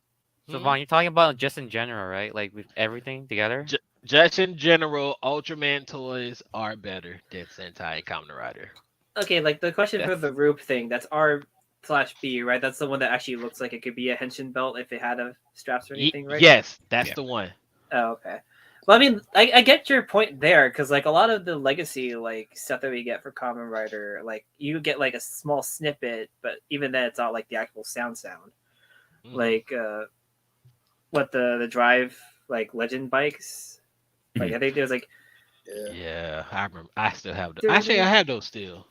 So Hmm? Vaughn, you're talking about just in general, right? Like with everything together. just in general, Ultraman toys are better than Sentai and Kamen Rider. Okay, like the question for Yes. the Rube thing, that's R/B, right? That's the one that actually looks like it could be a henshin belt if it had a straps or anything, right? Yes, that's Yeah. the one. Oh, okay. Well, I mean, I get your point there because like a lot of the legacy like stuff that we get for Kamen Rider, like you get like a small snippet, but even then it's not like the actual sound. Mhm. Like what the drive like legend bikes. Like I think there's like Yeah, I remember. I still have those. Dude, Actually, I have those still.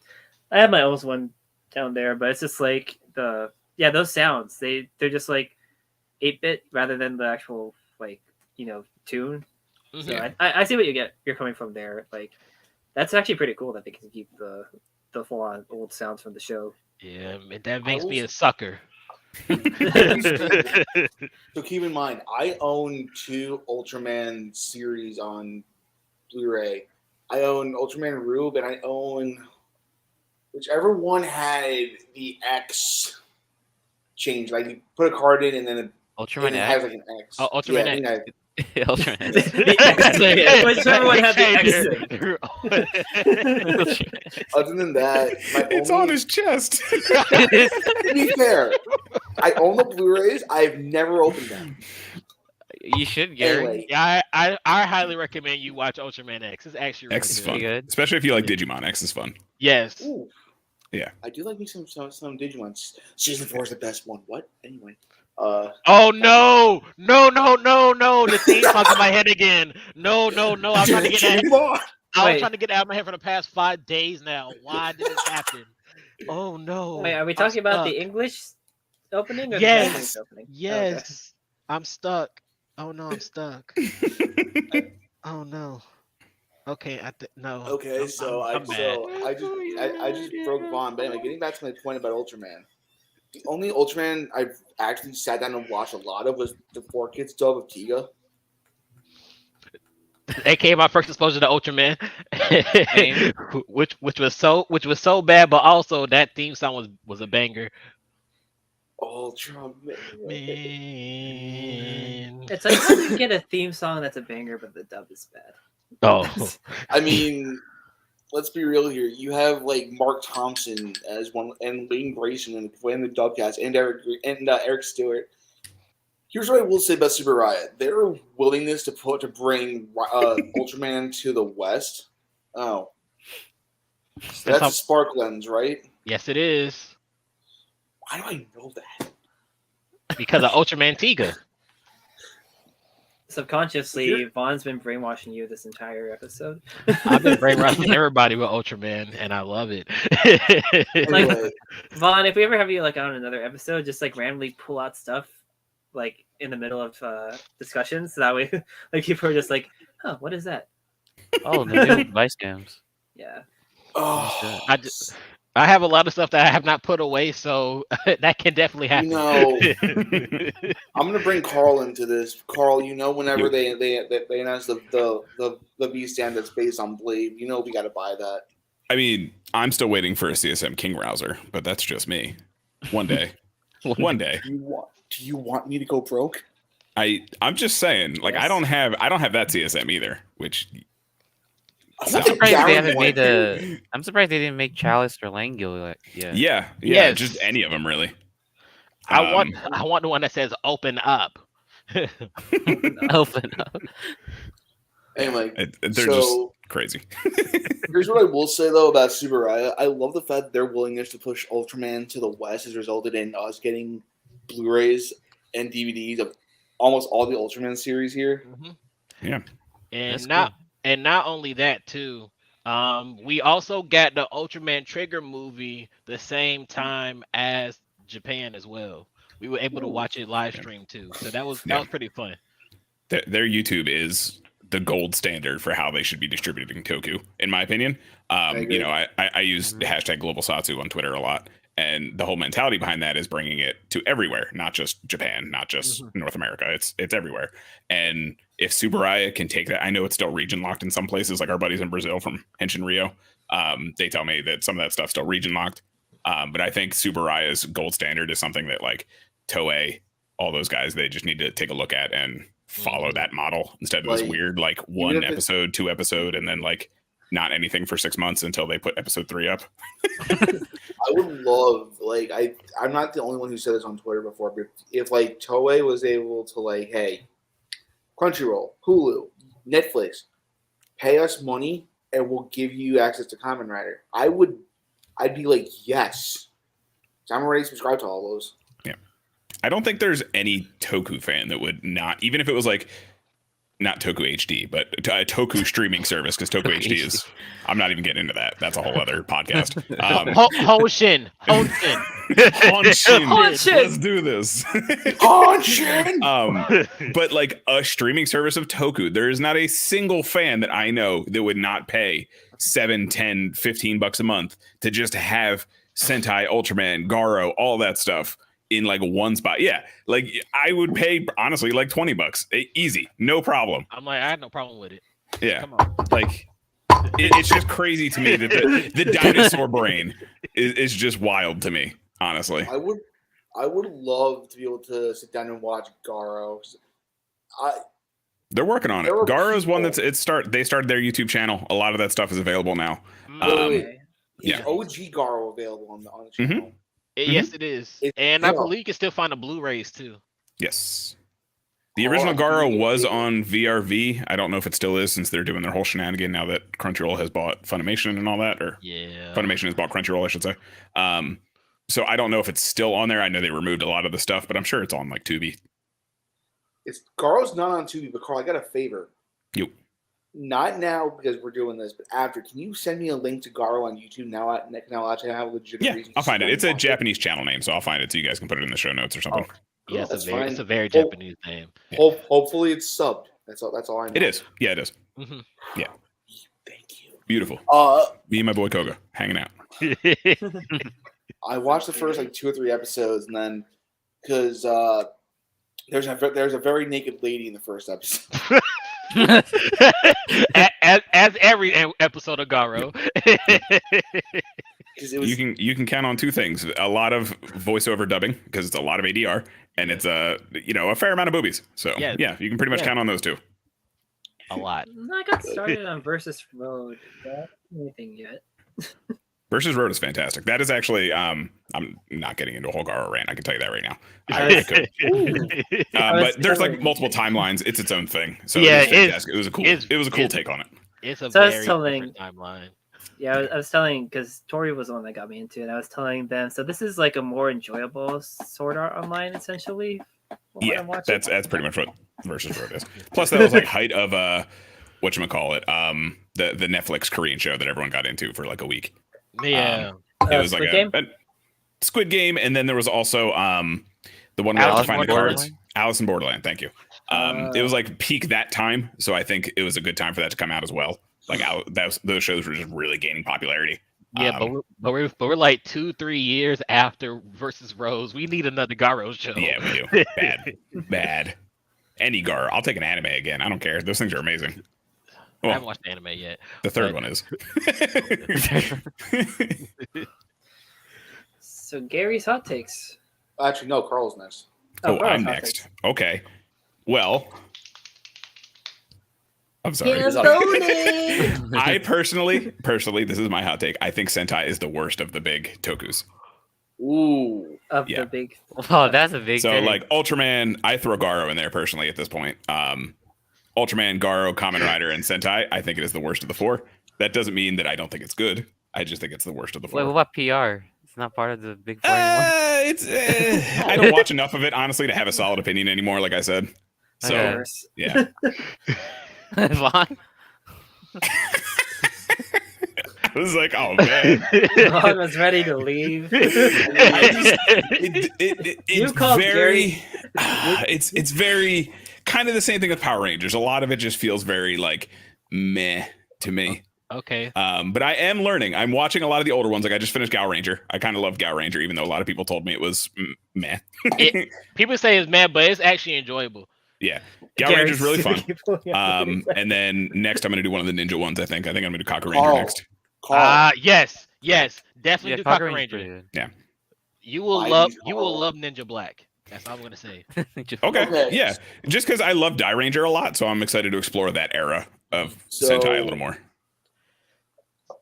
I have my own one down there, but it's just like those sounds. They're just like 8-bit rather than the actual like tune. So Yeah. I see what you're coming from there. Like that's actually pretty cool that they can keep the full on old sounds from the show. Yeah, and that makes me a sucker. So keep in mind, I own 2 Ultraman series on Blu-ray. I own Ultraman Rube, and I own whichever one had the X change. Like you put a card in, and then Ultraman it has X. like an X. Oh, Ultraman I think X. Ultraman. The X thing. Whichever one had the X thing. Other than that, It's on his chest. To be fair, I own the Blu-rays. I've never opened them. You should, Gary. Anyway, Yeah, I highly recommend you watch Ultraman X. It's actually really X is good. fun, Pretty good. especially if you like Digimon. X is fun. Yes. ooh, Yeah. I do like me some Digimon. Season 4 is the best one. What? Anyway, Oh no! No! The theme song's in my head again. No! I'm trying to get that. I was Wait. trying to get it out of my head for the past 5 days now. Why did this happen? Oh no! Wait, are we I'm talking about the stuck. English opening or the Yes, Japanese opening? yes. I'm stuck. Oh no, I'm stuck. Oh no. Okay, no. Okay, I'm mad. I just broke Vaughn. But anyway, getting back to my point about Ultraman. The only Ultraman I've actually sat down and watched a lot of was the 4 Kids dub of Tiga. AKA my first exposure to Ultraman, Same. which was so bad, but also that theme song was a banger. Ultraman. Man. It's like how do you get a theme song that's a banger, but the dub is bad? Oh, I mean, let's be real here. You have like Mark Thompson as one, and Lane Grayson in the dubcast, and Eric Stewart. Here's what I will say about Super Riot: their willingness to bring Ultraman to the West. Oh, so that's a Spark Lens, right? yes, it is. Why do I know that? Because of Ultraman Tiga. Subconsciously, Vaughn's been brainwashing you this entire episode. I've been brainwashing everybody with Ultraman, and I love it. Anyway, Vaughn, if we ever have you like on another episode, just like randomly pull out stuff like in the middle of discussions, so that way like people are just like, "Huh, what is that?" Oh, the new Vice games. Yeah. oh, I have a lot of stuff that I have not put away, so that can definitely happen. No. I'm gonna bring Carl into this. Carl, whenever they announce the V stand that's based on Blade, we got to buy that. I mean, I'm still waiting for a CSM King Rouser, but that's just me. One day. One day. Do you want me to go broke? I'm just saying, like, Yes. I don't have that CSM either, which I'm surprised they haven't made I'm surprised they didn't make Chalice or Langio yet. yeah, Yes. just any of them really. I want the one that says "Open up." Open up. Anyway, They're just crazy. here's what I will say though about Super Riot. I love the fact that their willingness to push Ultraman to the West has resulted in us getting Blu-rays and DVDs of almost all the Ultraman series here. Yeah, And That's not only that too, we also got the Ultraman Trigger movie the same time as Japan as well. We were able to watch it live stream too, so that was pretty fun. their YouTube is the gold standard for how they should be distributing Toku, in my opinion. I use the hashtag Global Satsu on Twitter a lot, and the whole mentality behind that is bringing it to everywhere, not just Japan, not just North America. It's everywhere. And if Subaraya can take that, I know it's still region locked in some places, like our buddies in Brazil from Henshin Rio. They tell me that some of that stuff's still region locked. But I think Subaraya's gold standard is something that like Toei, all those guys, they just need to take a look at and follow that model instead of this weird like one episode, 2 episode, and then like not anything for 6 months until they put episode 3 up. I would love, like, I'm not the only one who said this on Twitter before, but if like Toei was able to like, hey, Crunchyroll, Hulu, Netflix, pay us money and we'll give you access to Kamen Rider, I'd be like, yes. So I'm already subscribed to all those. Yeah. I don't think there's any Toku fan that would not, even if it was like not Toku HD, but a Toku streaming service, because Toku HD is, I'm not even getting into that. That's a whole other podcast. Honshin. Let's do this. But like a streaming service of Toku, there is not a single fan that I know that would not pay $7, $10, $15 a month to just have Sentai, Ultraman, Garo, all that stuff in like one spot. Yeah, like I would pay honestly like $20 easy, no problem. I'm like, I had no problem with it. Yeah, Come on. like it's just crazy to me that the dinosaur brain is just wild to me, honestly. I would love to be able to sit down and watch Garo. They're working on it. Garo's one that's they started their YouTube channel. A lot of that stuff is available now. Yeah, OG Garo available on the channel. Yes, it is. And I believe you can still find the Blu-rays too. Yes. The original Garo was on VRV. I don't know if it still is, since they're doing their whole shenanigan now that Crunchyroll has bought Funimation and all that. Or Funimation has bought Crunchyroll, I should say. So I don't know if it's still on there. I know they removed a lot of the stuff, but I'm sure it's on like Tubi. Garo's not on Tubi, but Carl, I got a favor. You. not now because we're doing this, but after, can you send me a link to Garo on YouTube now? Now I have a legitimate reason. I'll find it. It's a watch Japanese channel name, so I'll find it so you guys can put it in the show notes or something. Yeah, it's that's it's a fine. very Japanese name. Hopefully it's subbed. That's all I know. It is. Yeah, it is. Mhm. Yeah. Thank you. Beautiful. Me and my boy Koga hanging out. I watched the first like 2 or 3 episodes, and then because there's a very naked lady in the first episode. as every episode of Garo. You can count on 2 things: a lot of voiceover dubbing because it's a lot of ADR, and it's a fair amount of boobies. So yeah, you can pretty much count on those 2. A lot. I got started on Versus Road. Is that anything yet? Versus Road is fantastic. That is actually I'm not getting into a whole Garo rant. I can tell you that right now. But there's like multiple timelines. It's its own thing. So yeah, it was a cool take on it. It's a So very different timeline. Yeah, I was telling, because Tori was the one that got me into it. I was telling them, so this is like a more enjoyable Sword Art Online, essentially. Yeah, that's pretty much what Versus Road is. Plus, that was like height of whatchamacallit, the Netflix Korean show that everyone got into for like a week. Yeah, it was like a Squid Game, and then there was also the one where I have to find the cards. Alice in Borderland. Thank you. It was like peak that time, so I think it was a good time for that to come out as well. Like those shows were just really gaining popularity. Yeah, but we're like 2-3 years after Versus Rose. We need another Garo show. Yeah, we do. Bad. Any Garo. I'll take an anime again. I don't care. Those things are amazing. Well, I haven't watched the anime yet. The third one is. So Gary's hot takes. Actually, no. Carl's next. Oh, I'm next. Takes. Okay. Well. I'm sorry. I personally, this is my hot take. I think Sentai is the worst of the big tokus. Ooh. The big. Oh, that's a big. So thing. like Ultraman, I throw Garo in there personally at this point. Ultraman, Garo, Kamen Rider, and Sentai. I think it is the worst of the 4. That doesn't mean that I don't think it's good. I just think it's the worst of the 4. Wait, what about PR? It's not part of the big 4 anymore. I don't watch enough of it honestly to have a solid opinion anymore. Like I said. So yeah. Vaughn? I was like, oh man. Vaughn was ready to leave. It's very kind of the same thing with Power Rangers. A lot of it just feels very like meh to me. Okay. But I am learning. I'm watching a lot of the older ones. Like I just finished Gal Ranger. I kind of love Gal Ranger, even though a lot of people told me it was meh. People say it's meh, but it's actually enjoyable. Yeah, Gal Ranger's really fun. And then next I'm going to do one of the ninja ones. I think I'm going to do Kaku Ranger next. Yes, definitely do Kaku Ranger. Yeah, you will love Ninja Black. That's all I'm going to say. Okay, yeah, just because I love Die Ranger a lot, so I'm excited to explore that era of Sentai a little more.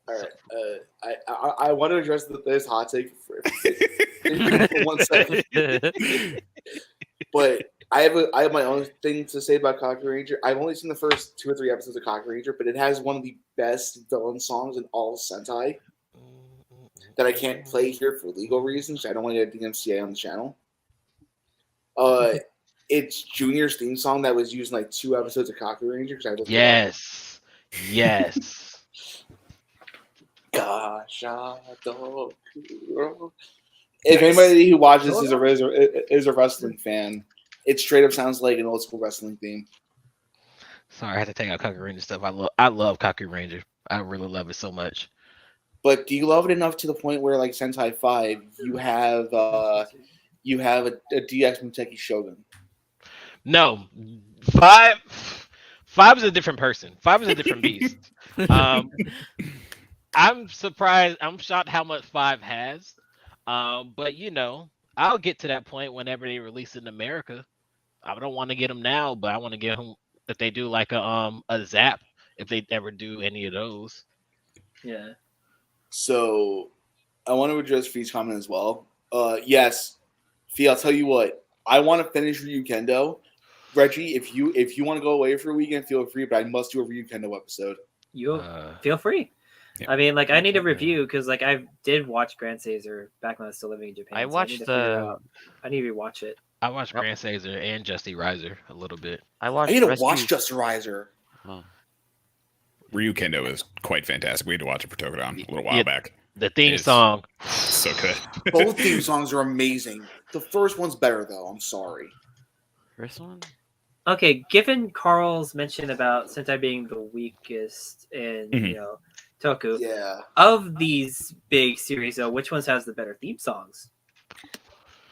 All right, I want to address this hot take for 1 second, but I have my own thing to say about Kaku Ranger. I've only seen the first 2 or 3 episodes of Kaku Ranger, but it has one of the best villain songs in all of Sentai that I can't play here for legal reasons. I don't want to get DMCA on the channel. It's Junior's theme song that was used in like 2 episodes of Kaku Ranger. Yes. Gosh, if anybody who watches is a wrestling fan, it straight up sounds like an old school wrestling theme. Sorry, I had to take out Kaku Ranger stuff. I love Kaku Ranger. I really love it so much. But do you love it enough to the point where, like Sentai 5, you have a DX Muteki Shogun? No, 5 is a different person. 5 is a different beast. I'm surprised. I'm shocked how much 5 has. But I'll get to that point whenever they release it in America. I don't want to get them now, but I want to get them if they do like a Zap, if they ever do any of those. Yeah. So I want to address Fee's comment as well. Yes, Fee, I'll tell you what. I want to finish Ryukendo. Reggie, if you want to go away for a weekend, feel free, but I must do a Ryukendo episode. You feel free. Yeah. I mean, like, I need a review because, like, I did watch Grand Caesar back when I was still living in Japan. I watched I need to rewatch it. I watched Grand Caesar and Justy Riser a little bit. I need to watch Justy Riser. Oh. Ryukendo is quite fantastic. We had to watch it for Tokudan a little while back. The theme It's song. So good. Both theme songs are amazing. The first one's better though. I'm sorry. First one? Okay, given Carl's mention about Sentai being the weakest in Toku, Yeah. of these big series though, which ones has the better theme songs?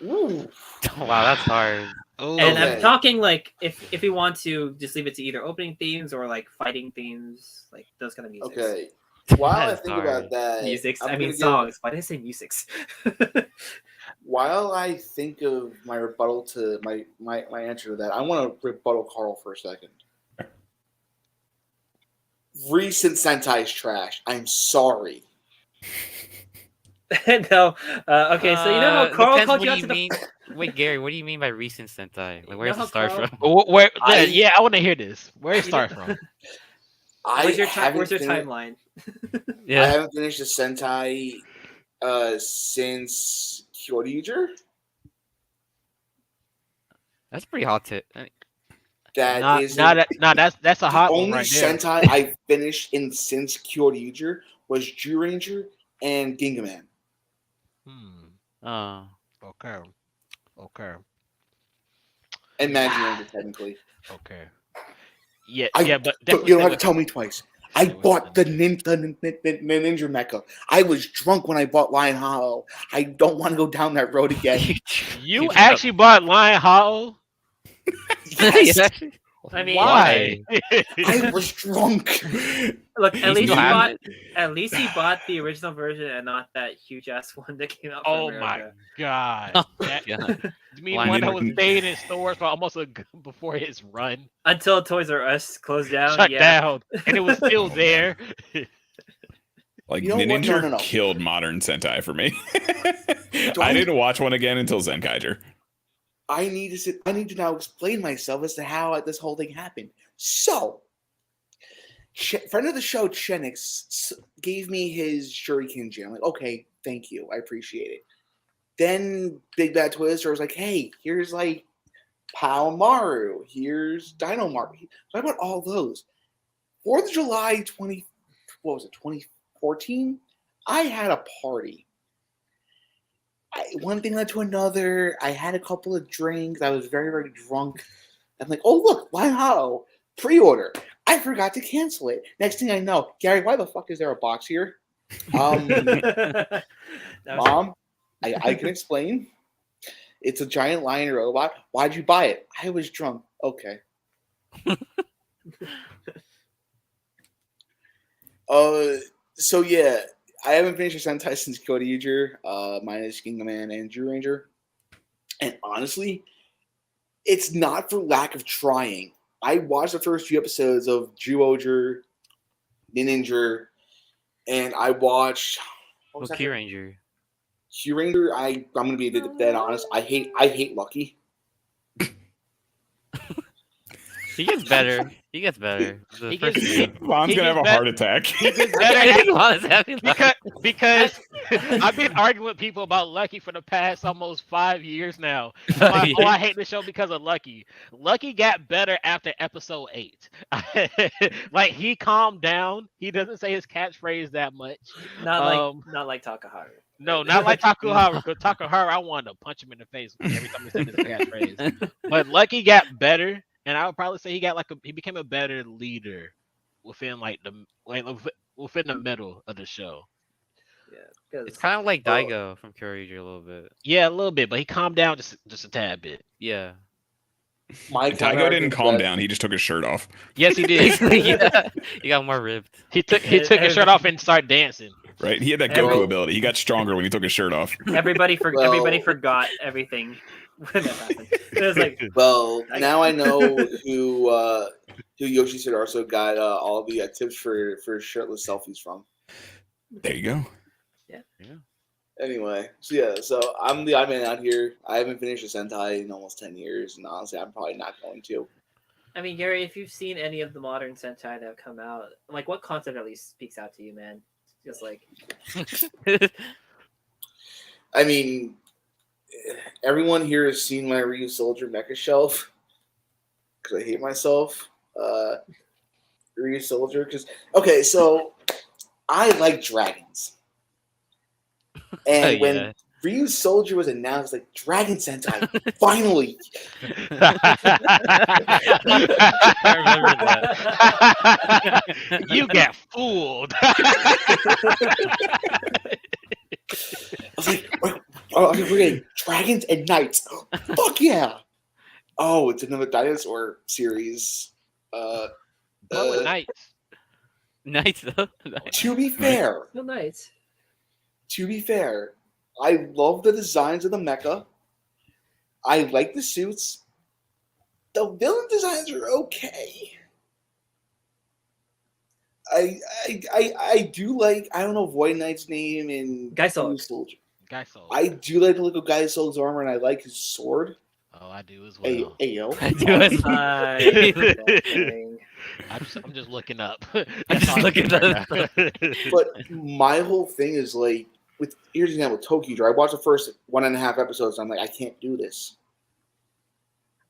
Ooh. Wow, that's hard. Oh, And Okay. I'm talking like if we want to just leave it to either opening themes or like fighting themes, like those kind of music. Okay. While I That's think hard. about that, Musics. I'm I mean gonna give- songs. Why did I say musics? While I think of my rebuttal to my answer to that, I want to rebuttal Carl for a second. Recent Sentai is trash. I'm sorry. No. Okay, so you know how Carl depends, called what you do out you to the mean? Wait, Gary, what do you mean by recent Sentai? Like, where does know it start how from? where? I- Yeah, I want to hear this. Where it start from? Where's your haven't finished- timeline? I Yeah, haven't finished a Sentai since Kyoryuger. that's pretty hot tip. That is That's a the hot one only right there. Sentai I finished in since Kyoryuger was Ranger and Gingaman. Oh, Okay. And Magic Ranger, technically. Okay. Yeah, I- but You definitely don't have to with- tell me twice. I Stay with bought the Ninja. Ninja Mecha. I was drunk when I bought Lion Hollow. I don't want to go down that road again. You actually bought Lion Hollow? Yes, I mean, Why? I was drunk. Look, You at least still he have bought it? at least he bought the original version and not that huge ass one that came out. Oh from my America. god. Oh, That- God. You mean Lion one that was Ninja. staying in stores for almost before his run? Until Toys R Us closed down. Shut yeah. down. And it was still there. Like You know what? Ninja No. killed modern Sentai for me. Don't- I didn't watch one again until Zenkaiger. I need to now explain myself as to how this whole thing happened. So, friend of the show, Chenix, gave me his Shuriken Gym. I'm like, okay, thank you. I appreciate it. Then Big Bad Toy Store was like, hey, here's like Pal Maru. Here's Dino Maru. So I bought all those. 4th of July 2014, I had a party. One thing led to another. I had a couple of drinks. I was very, very drunk. I'm like, oh, look, Lion Hollow pre-order. I forgot to cancel it. Next thing I know, Gary, why the fuck is there a box here? That was- Mom, I can explain. It's a giant lion robot. Why'd you buy it? I was drunk. Okay. So yeah, I haven't finished a Sentai since Kyoryuger, minus Gingaman and Ranger. And honestly, it's not for lack of trying. I watched the first few episodes of Zyuohger, Ninja, and I watched Well, Key Ranger. Ranger. I'm gonna be dead honest. I hate Lucky. He gets better. He gets better. The He first gets- season. Mom's He gonna have a gets heart attack. He gets I better think Lon is having that. because I've been arguing with people about Lucky for the past almost 5 years now. Like, oh, I hate the show because of Lucky. Lucky got better after episode 8. Like, he calmed down. He doesn't say his catchphrase that much. not like Takaharu. No, not like Takuhara. Because Takuhara, I wanted to punch him in the face every time he said his catchphrase. But Lucky got better, and I would probably say he became a better leader within within the middle of the show. Yeah, It's kind of like Daigo from Kyoryuger a little bit. Yeah, a little bit, but he calmed down just a tad bit. Yeah. Daigo didn't calm down. He just took his shirt off. Yes, he did. Yeah. He got more ripped. He took his shirt off and started dancing. Right? He had that Every- Goku ability. He got stronger when he took his shirt off. everybody Well- everybody forgot everything when that happened. It was like Well, now I know who Yoshi Sudarso got all the tips for shirtless selfies from. There you go. Anyway, so I'm the odd man out here. I haven't finished a Sentai in almost 10 years, and honestly, I'm probably not going to. I mean, Gary, if you've seen any of the modern Sentai that have come out, like what concept at least speaks out to you, man? Just like I mean, everyone here has seen my Ryu Soldier Mecha shelf because I hate myself. Ryu's Soldier? Because okay, so I like dragons, and when Ryu's Soldier was announced, like Dragon Sentai, finally. I remember that. You get fooled. I was like, we're getting dragons and knights. Fuck yeah! Oh, it's another dinosaur series. Nights. Nice though. To be fair, No nice. I love the designs of the mecha. I like the suits. The villain designs are okay. I do like, I don't know Void Knight's name in Guy Solid. Soldier. Guy sold. I do like the look of Guy Soul's armor, and I like his sword. Oh, I do as well. Ayo. I do as I'm just looking up. I'm just looking up. But my whole thing is like, here's an example, Toku. I watched the first 1.5 episodes, and I'm like, I can't do this.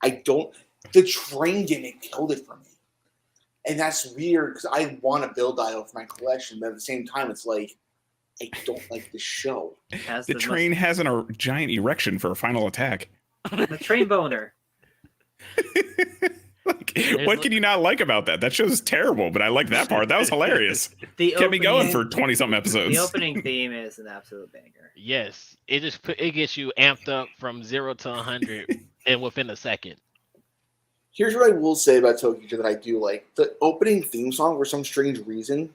The train gimmick killed it for me. And that's weird, because I want to build Dio for my collection, but at the same time, it's like, I don't like the show. The train has a giant erection for a final attack. The train boner. What can you not like about that? That show's terrible, but I like that part. That was hilarious. Kept me going for 20-something episodes. The opening theme is an absolute banger. Yes, it gets you amped up from 0 to 100 and within a second. Here's what I will say about Tokyo that I do like. The opening theme song, for some strange reason,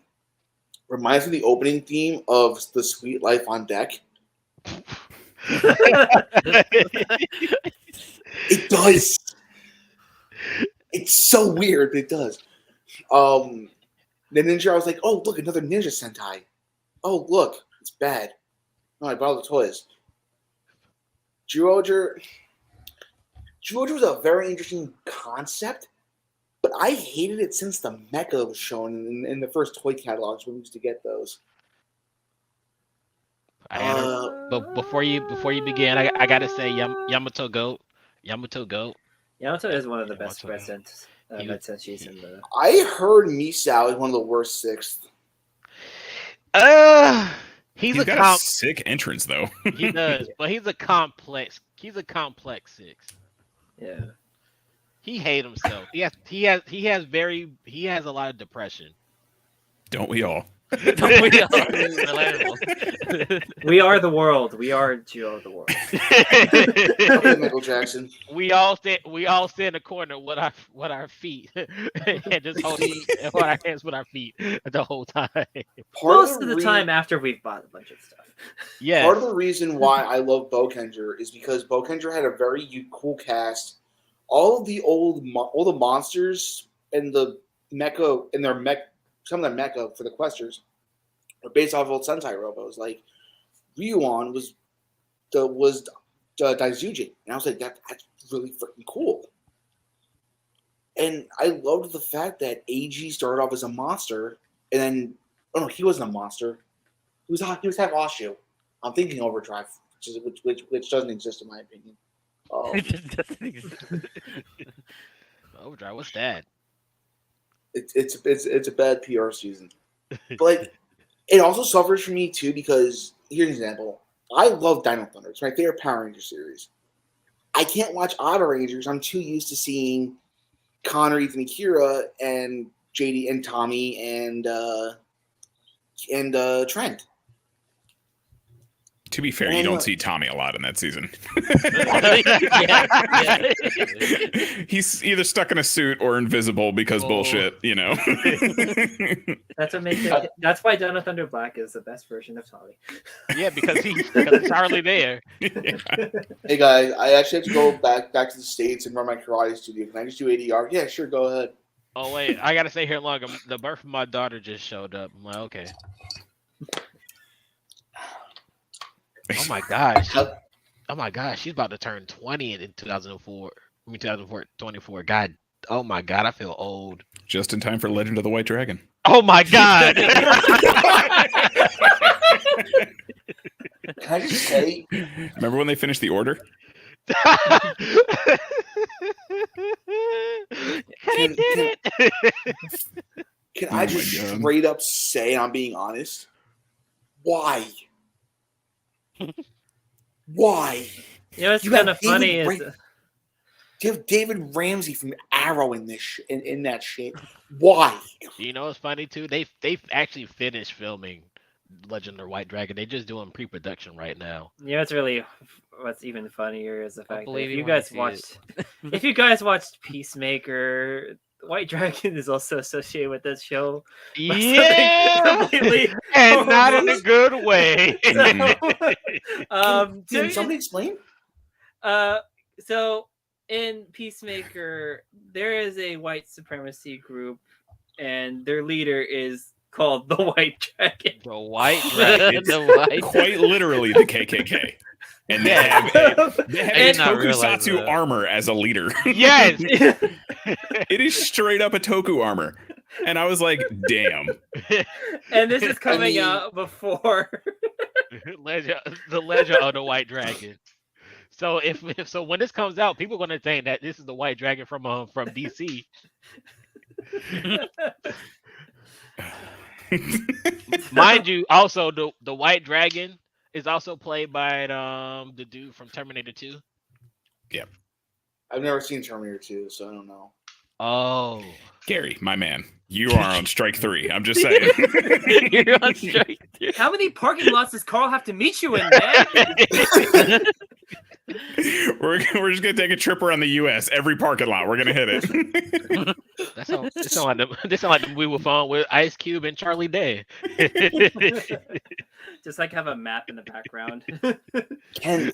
reminds me of the opening theme of The Sweet Life on Deck. It does. It's so weird, but it does. The ninja, I was like, oh, look, another ninja Sentai. Oh, look, it's bad. No, I bought all the toys. Zyuohger was a very interesting concept, but I hated it since the mecha was shown in the first toy catalogs when we used to get those. But before you begin, I gotta say Yamato Goat. Yamato is one of the best presents she's in the. I heard Misao is one of the worst sixth. He's got a sick entrance though. He does, but he's a complex six. Yeah. He hates himself. He has a lot of depression. Don't we all? We are the world. We are Geo the world. Okay, Michael Jackson. We all sit in a corner with our feet and just hold our hands with our feet the whole time. Most of the time after we've bought a bunch of stuff. Yeah. Part of the reason why I love Bokenger is because Bokenger had a very cool cast. All of the all the monsters and the mecha and their some of the mecha for the questers are based off of old Sentai robos. Like Ryuan was Daizujin, and I was like, that's really freaking cool. And I loved the fact that AG started off as a monster, and then he wasn't a monster. He was half Oshu. I'm thinking Overdrive, which doesn't exist in my opinion. Overdrive, what's that? It's a bad PR season, but like, it also suffers for me too because here's an example. I love Dino Thunder. It's my favorite Power Ranger series. I can't watch Auto Rangers. I'm too used to seeing Connor, Ethan, Akira, and JD and Tommy and Trent. To be fair, you don't see Tommy a lot in that season. He's either stuck in a suit or invisible because bullshit, you know. That's what makes it. That's why Dino Thunder Black is the best version of Tommy. Yeah, because it's hardly there. Yeah. Hey guys, I actually have to go back to the States and run my karate studio. Can I just do ADR? Yeah, sure, go ahead. Oh wait, I gotta stay here longer. The birth of my daughter just showed up. I'm like, okay. Oh my gosh, she's about to turn 20 in 2004. I mean 2024. God, oh my God, I feel old. Just in time for Legend of the White Dragon. Oh my God. Can I just say? Remember when they finished the order? Can Oh I my just God. straight up say I'm being honest? Why? Why? You know what's You kind have of funny David is You have David Ramsey from Arrow in this in that shit. Why? You know what's funny too? They've actually finished filming Legend of White Dragon. They're just doing pre-production right now. you know what's even funnier is the fact that believe if you you when I guys see watched it. if you guys watched Peacemaker, White Dragon is also associated with this show. by something Yeah, completely and not in a horrible. good way. So, Can somebody explain? so in Peacemaker, there is a white supremacy group, and their leader is called the White Dragon. The White Dragon. It's The White quite literally the KKK. And they Yeah. have And- I did not a realize tokusatsu that. armor as a leader. Yes. It is straight up a toku armor. And I was like, damn. and this is coming mean- out before. The Legend of the White Dragon. So if so, when this comes out, people are gonna think that this is the White Dragon from DC. Mind you, also the White Dragon is also played by the dude from Terminator 2. I've never seen Terminator 2, so I don't know. Oh, Gary, my man, you are on strike 3. I'm just saying. You're on strike. How many parking lots does Carl have to meet you in, man? we're just gonna take a trip around the U.S. Every parking lot. We're gonna hit it. this sound like the we were on with Ice Cube and Charlie Day. Just like have a map in the background. Can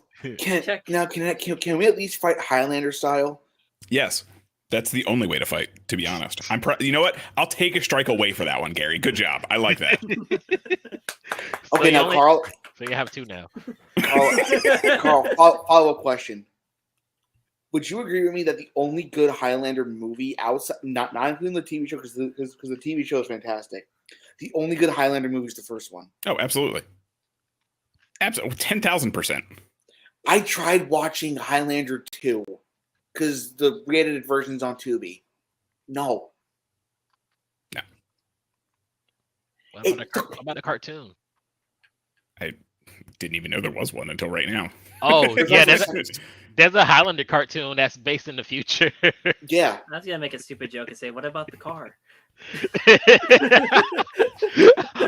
we at least fight Highlander style? Yes, that's the only way to fight. To be honest, you know what? I'll take a strike away for that one, Gary. Good job. I like that. Okay, now Carl. So you have two now. Carl, follow-up question. Would you agree with me that the only good Highlander movie outside, not including the TV show, because the TV show is fantastic, the only good Highlander movie is the first one? Oh, absolutely. Absolutely. 10,000%. I tried watching Highlander 2 because the re-edited version's on Tubi. No. What about the cartoon? I didn't even know there was one until right now. Oh, yeah, there's a Highlander cartoon that's based in the future. Yeah. I was gonna make a stupid joke and say, "What about the car?"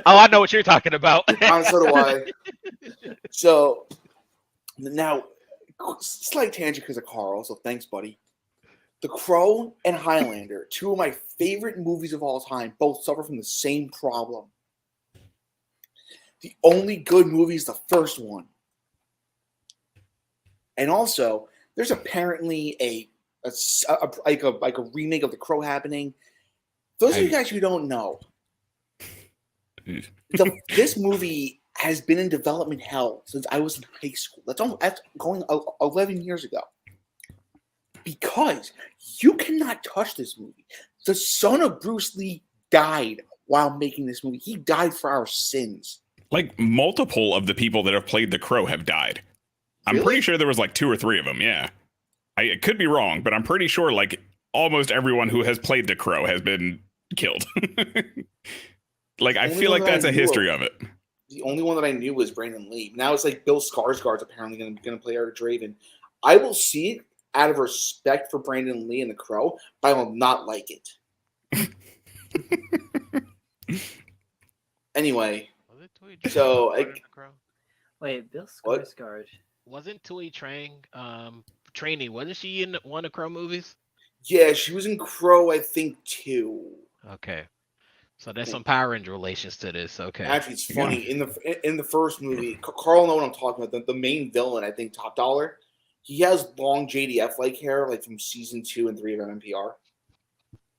Oh, I know what you're talking about. So do I. So now, slight tangent because of Carl. So thanks, buddy. The Crow and Highlander, two of my favorite movies of all time, both suffer from the same problem. The only good movie is the first one. And also, there's apparently a remake of The Crow happening. Those of you guys who don't know, this movie has been in development hell since I was in high school. That's going 11 years ago. Because you cannot touch this movie. The son of Bruce Lee died while making this movie. He died for our sins. Like, multiple of the people that have played the Crow have died. I'm Really? pretty sure there was like 2 or 3 of them. Yeah. I could be wrong, but I'm pretty sure like almost everyone who has played the Crow has been killed. Like, I feel like that's a history of it. The only one that I knew was Brandon Lee. Now it's like Bill Skarsgård's apparently going to play Eric Draven. I will see it out of respect for Brandon Lee and the Crow, but I will not like it. Anyway, so Wait, Bill What? Skarsgård. Wasn't Tui Trainee? Wasn't she in one of Crow movies? yeah, she was in Crow, I think, too. Okay, so there's some Power Ranger relations to this. Okay, Actually, it's funny in the first movie. Carl know what I'm talking about. The main villain, I think, Top Dollar. He has long JDF like hair, like from season 2 and 3 of MMPR.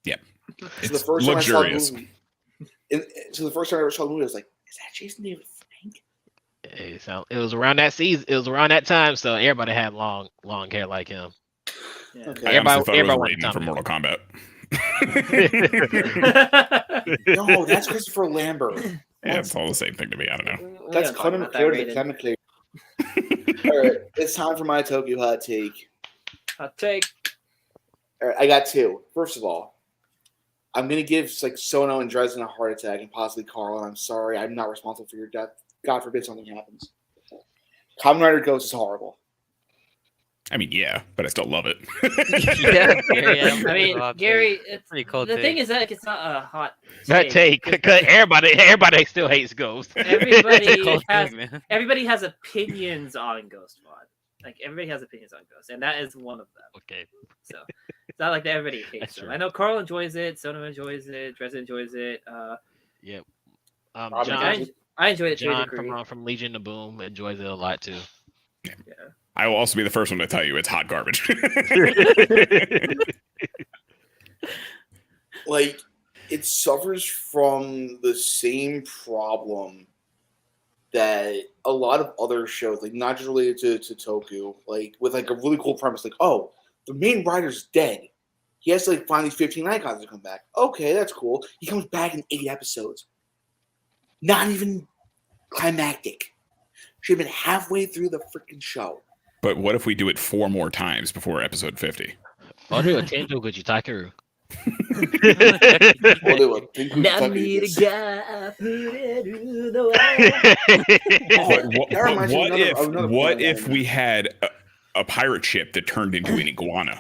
Yeah, So it's the first luxurious. time I saw the movie, so the first time I ever saw the movie, I was like, "Is that Jason David Frank?" it was around that season. It was around that time, so everybody had long hair like him. Yeah. Okay. I honestly thought it was everybody Raiden from Mortal Kombat. No, that's Christopher Lambert. Yeah, it's all the same thing to me. I don't know. We That's don't talk Conor about that, McClure. Raiden. Conor McClure. All right, it's time for my Tokyo hot take. Hot take. All right, I got 2. First of all, I'm gonna give like Sono and Dresden a heart attack, and possibly Carl. And I'm sorry, I'm not responsible for your death. God forbid something happens. Kamen Rider Ghost is horrible. I mean, yeah, but I still love it. I mean, Gary, it's pretty cool. the thing is that it's not a hot That take, because everybody still hates Ghost. Everybody has opinions on Ghost Mod. Like everybody has opinions on Ghost, and that is one of them. Okay. So it's not like that everybody hates them. I know Carl enjoys it, Sono enjoys it, Dresden enjoys it. Yep. John, I enjoyed it to a degree. John from Legion to Boom enjoys it a lot too. Yeah. I will also be the first one to tell you it's hot garbage. Like, it suffers from the same problem that a lot of other shows, like not just related to Toku, like with like a really cool premise, like, oh, the main writer's dead. He has to like find these 15 icons to come back. Okay, that's cool. He comes back in 8 episodes. Not even climactic. Should have been halfway through the freaking show. But what if we do it 4 more times before episode 50? Oru Tenjo Gujitakeru. What if we had a pirate ship that turned into an iguana?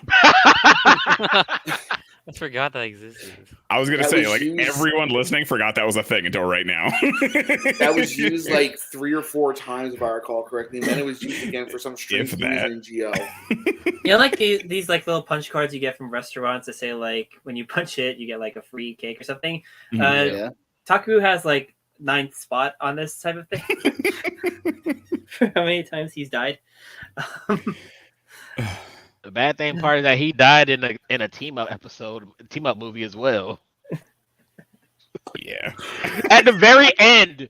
I forgot that existed. I was gonna say, like, everyone listening forgot that was a thing until right now. That was used like 3 or 4 times, if I recall correctly, and then it was used again for some strange reason in GO. You know, like these like little punch cards you get from restaurants that say like when you punch it, you get like a free cake or something. Yeah. Taku has like 9th spot on this type of thing. For how many times he's died. The bad thing part is that he died in a team up movie as well. Yeah. At the very end.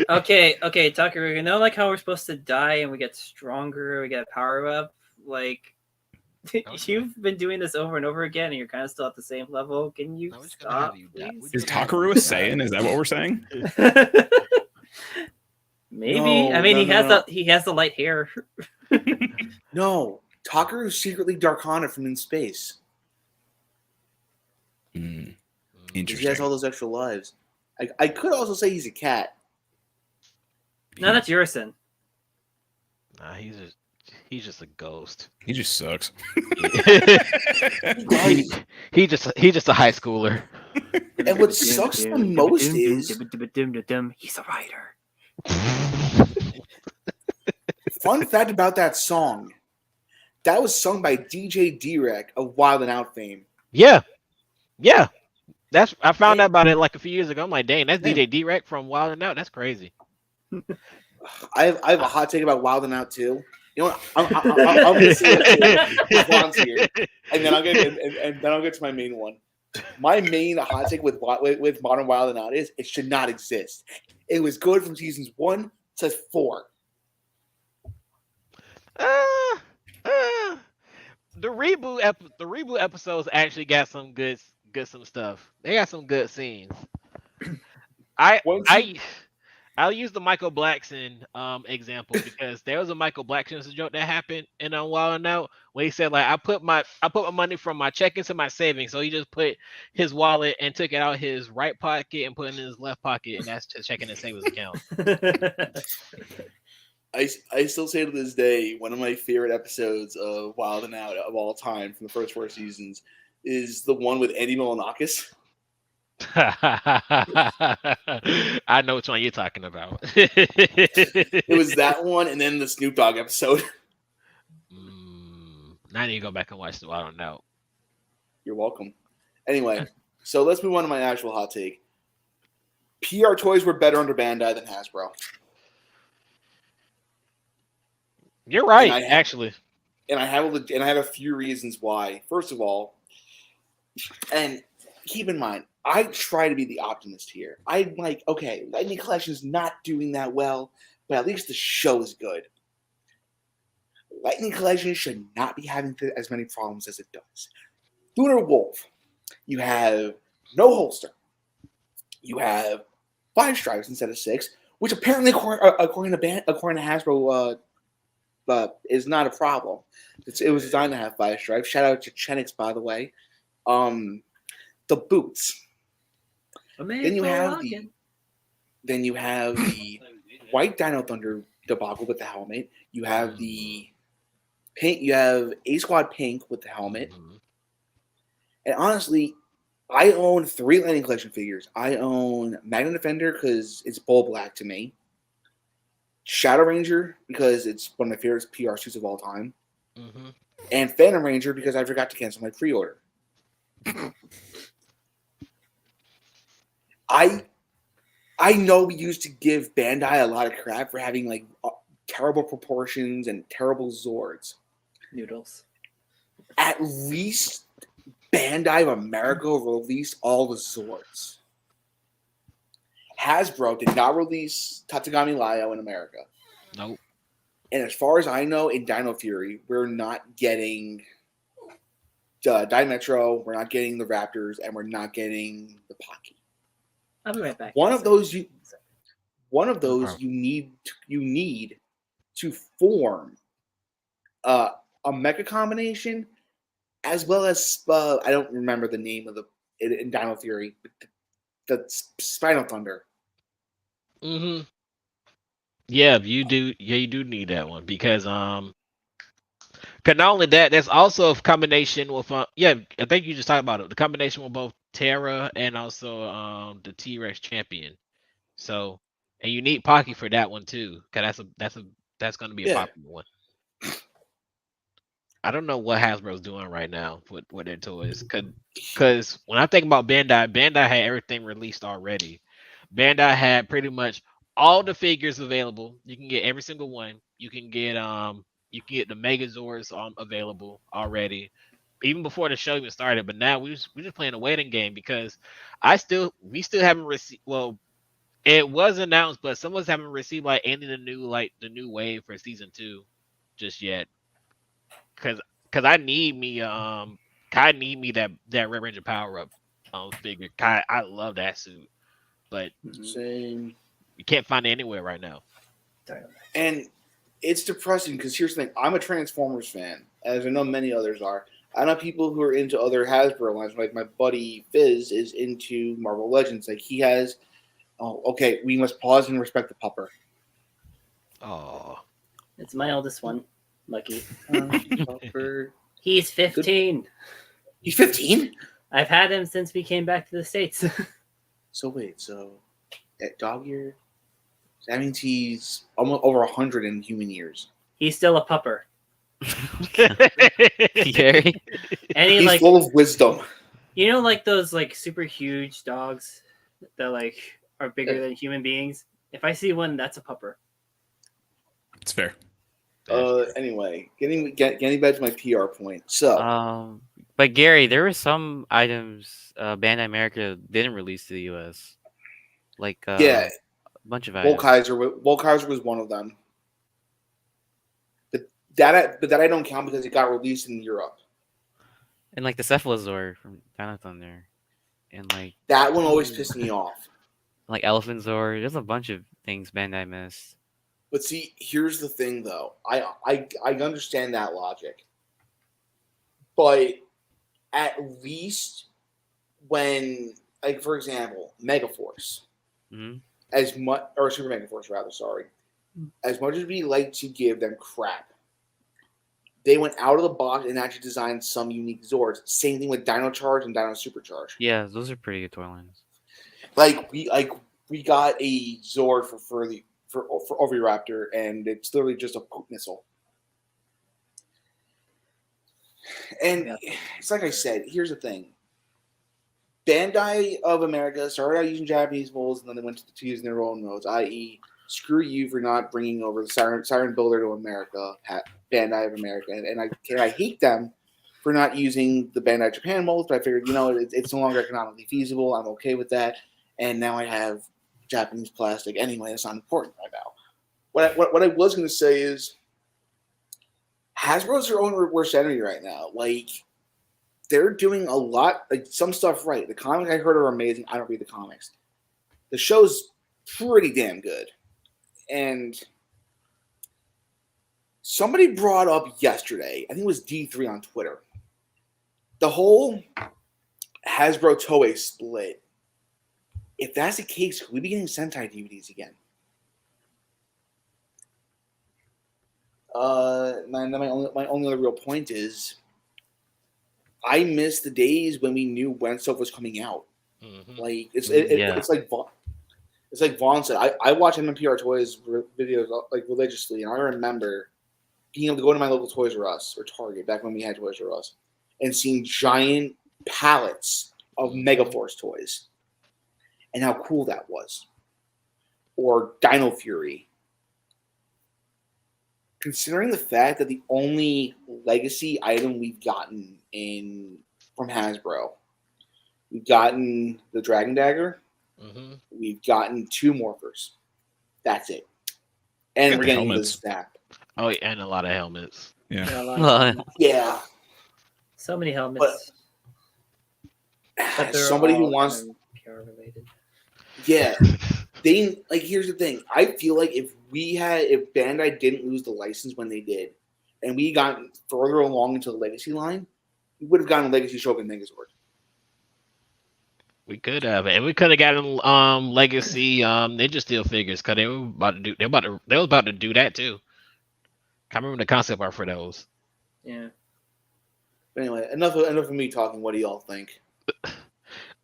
Okay, Tucker, you know like how we're supposed to die and we get stronger, we get a power up? Like you've been doing this over and over again and you're kind of still at the same level. Can you stop? Is Takaru a Saiyan? Is that what we're saying? Maybe. I mean, he has the light hair. No, Takaru is secretly Darkana from in space. Interesting. He has all those extra lives. I could also say he's a cat. No, that's Yurisen. Nah, he's just a ghost. He just sucks. He's just a high schooler. And what sucks the most is he's a writer. Fun fact about that song. That was sung by DJ Direk of Wild and Out fame. Yeah. I found out about it like a few years ago. I'm like, dang, that's DJ Direk from Wild and Out. That's crazy. I have a hot take about Wild and Out too. You know what? I'm gonna say that here, and then I'll get to my main one. My main hot take with Modern Wild and Out is it should not exist. It was good from seasons 1 to 4. The reboot episodes actually got some good stuff. They got some good scenes. I'll use the Michael Blackson example because there was a Michael Blackson joke that happened in Wild and Out where he said like I put my money from my check into my savings, so he just put his wallet and took it out his right pocket and put it in his left pocket, and that's just checking his savings account. I still say to this day, one of my favorite episodes of Wild and Out of all time from the first 4 seasons is the one with Andy Milonakis. I know which one you're talking about. It was that one, and then the Snoop Dogg episode. Now I need to go back and watch the Wild and Out. You're welcome. Anyway, so let's move on to my actual hot take. PR toys were better under Bandai than Hasbro. You're right, actually. And I have a few reasons why. First of all, and keep in mind, I try to be the optimist here. I'm like, okay, Lightning Collection is not doing that well, but at least the show is good. Lightning Collection should not be having as many problems as it does. Lunar Wolf, you have no holster. You have 5 stripes instead of 6, which apparently, according to Hasbro, is not a problem. It was designed to have 5 stripes. Shout out to Chenix, by the way. the boots. Then you have the White Dino Thunder debacle with the helmet. You have the pink. You have A Squad Pink with the helmet. And honestly, I own 3 Lightning Collection figures. I own Magna Defender because it's bull black to me. Shadow Ranger because it's one of my favorite PR suits of all time. And Phantom Ranger because I forgot to cancel my pre-order. I know we used to give Bandai a lot of crap for having like terrible proportions and terrible Zords. Noodles. At least Bandai of America released all the Zords. Hasbro did not release Tatsugami Lyo in America. Nope. And as far as I know, in Dino Fury, we're not getting the Dimetro, we're not getting the Raptors, and we're not getting the Pocky. I'll be right back. One of those you need to form a mecha combination, as well as I don't remember the name of the in Dino Fury, the Spinal Thunder. Yeah, you do. Yeah, you do need that one because not only that, there's also a combination with I think you just talked about it. The combination with both Terra and also the T-Rex champion. So, and you need Pocky for that one too, because that's going to be a popular one. I don't know what Hasbro's doing right now with their toys, because when I think about Bandai had everything released already. Bandai had pretty much all the figures available. You can get every single one. You can get the Megazords available already, even before the show even started. But now we're just playing a waiting game because we still haven't received. Well, it was announced, but some of us haven't received like any of the new wave for season 2 just yet. Because I need me that Red Ranger power up figure. I love that suit, but Same. You can't find it anywhere right now. And it's depressing because here's the thing: I'm a Transformers fan, as I know many others are. I know people who are into other Hasbro lines, like my buddy Fizz is into Marvel Legends. Like he has. Oh, okay. We must pause and respect the pupper. Oh, it's my oldest one. Lucky. Pupper. He's 15. He's 15? I've had him since we came back to the States. So at dog year, that means he's almost over 100 in human years. He's still a pupper. Gary. And he's full of wisdom. You know, like those like super huge dogs that like are bigger than human beings. If I see one, that's a pupper. It's fair. Anyway, getting back to my PR point. So, but Gary, there were some items Bandai America didn't release to the US. Like a bunch of items. Volkaiser was one of them. But that I don't count because it got released in Europe. And like the Cephalozor from Dino Thunder. And like that one always pissed me off. Like Elephant Zord. There's a bunch of things Bandai missed. But see, here's the thing though. I understand that logic. But at least when, like, for example, Megaforce, as much, or Super Megaforce rather, sorry, as much as we like to give them crap, they went out of the box and actually designed some unique Zords. Same thing with Dino Charge and Dino Supercharge. Yeah, those are pretty good toy lines. We got a Zord for Oviraptor, and it's literally just a poop missile. And it's like I said, here's the thing. Bandai of America started out using Japanese molds, and then they went to using their own molds, i.e., screw you for not bringing over the Siren Builder to America, Bandai of America. And I hate them for not using the Bandai Japan molds, but I figured, it's no longer economically feasible. I'm okay with that. And now I have Japanese plastic. Anyway, that's not important right now. What I was going to say is Hasbro's their own worst enemy right now. Like, they're doing a lot, like some stuff right. The comics I heard are amazing. I don't read the comics. The show's pretty damn good. And somebody brought up yesterday, I think it was D3 on Twitter, the whole Hasbro Toei split. If that's the case, could we be getting Sentai DVDs again? My only other real point is I miss the days when we knew when stuff was coming out. Mm-hmm. Like it's like Vaughn said. I watch MMPR Toys videos like religiously, and I remember being able to go to my local Toys R Us or Target back when we had Toys R Us and seeing giant pallets of Megaforce toys and how cool that was. Or Dino Fury. Considering the fact that the only legacy item we've gotten from Hasbro, we've gotten the Dragon Dagger, we've gotten 2 Morphers. That's it. And we're getting the Snap. Oh, and a lot of helmets. Yeah. So many helmets. But somebody who wants PR related. Yeah. Here's the thing. I feel like if Bandai didn't lose the license when they did, and we got further along into the Legacy line, we would have gotten a Legacy Shogun Megazord. We could have, and we could have gotten Legacy Ninja Steel figures because they were about to do that too. I remember the concept art for those. Yeah. But anyway, enough of me talking. What do y'all think?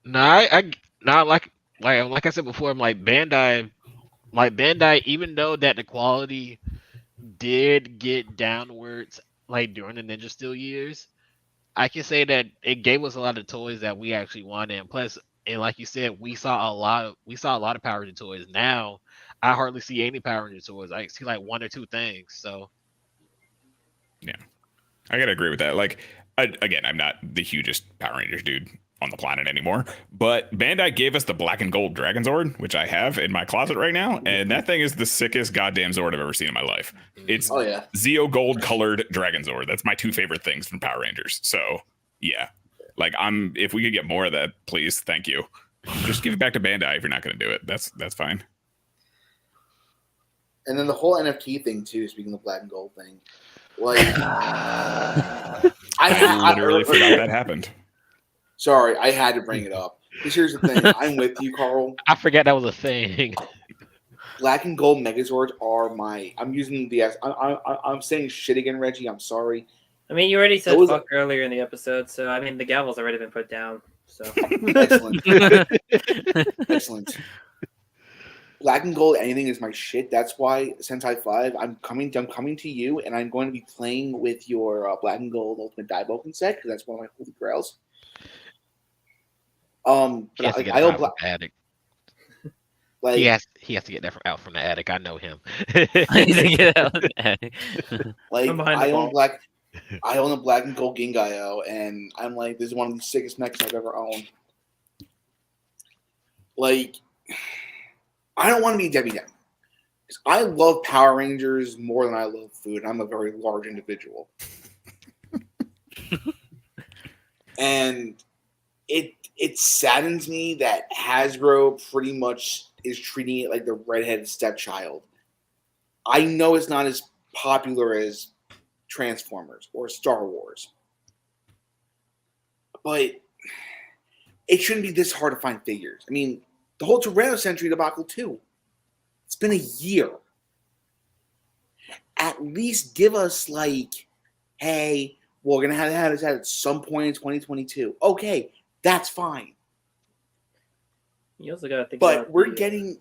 Like I said before, I'm like Bandai, even though that the quality did get downwards like during the Ninja Steel years, I can say that it gave us a lot of toys that we actually wanted. And plus, and like you said, we saw a lot of Power Ranger toys. Now I hardly see any Power Ranger toys. I see like 1 or 2 things. So yeah, I gotta agree with that. Like, again, I'm not the hugest Power Rangers dude on the planet anymore, but Bandai gave us the black and gold Dragon Zord, which I have in my closet right now, and that thing is the sickest goddamn Zord I've ever seen in my life. It's Zeo gold colored Dragon Zord. That's my 2 favorite things from Power Rangers. So yeah, like if we could get more of that, please, thank you. Just give it back to Bandai if you're not going to do it. That's fine. And then the whole NFT thing too. Speaking of black and gold thing, like I literally forgot that happened. Sorry, I had to bring it up. Because here's the thing. I'm with you, Carl. I forgot that was a thing. Black and gold Megazords are I'm using the I'm saying shit again, Reggie. I'm sorry. I mean, you already said fuck earlier in the episode, so I mean, the gavel's already been put down. So Excellent. Black and gold anything is my shit. That's why Sentai 5. I'm coming to you, and I'm going to be playing with your black and gold Ultimate Daiboken set because that's one of my holy grails. He has to get it from the attic. Like he has to get that out from the attic. I know him. I need to get out of the attic. Like I own a black and gold Gingayo, and I'm like, this is one of the sickest mechs I've ever owned. Like, I don't want to be Debbie Down. Because I love Power Rangers more than I love food. I'm a very large individual. And it saddens me that Hasbro pretty much is treating it like the redheaded stepchild. I know it's not as popular as Transformers or Star Wars, but it shouldn't be this hard to find figures. I mean, the whole Tyranno Century debacle too. It's been a year. At least give us like, hey, we're gonna have this at some point in 2022. Okay, that's fine. You also gotta think. But we're getting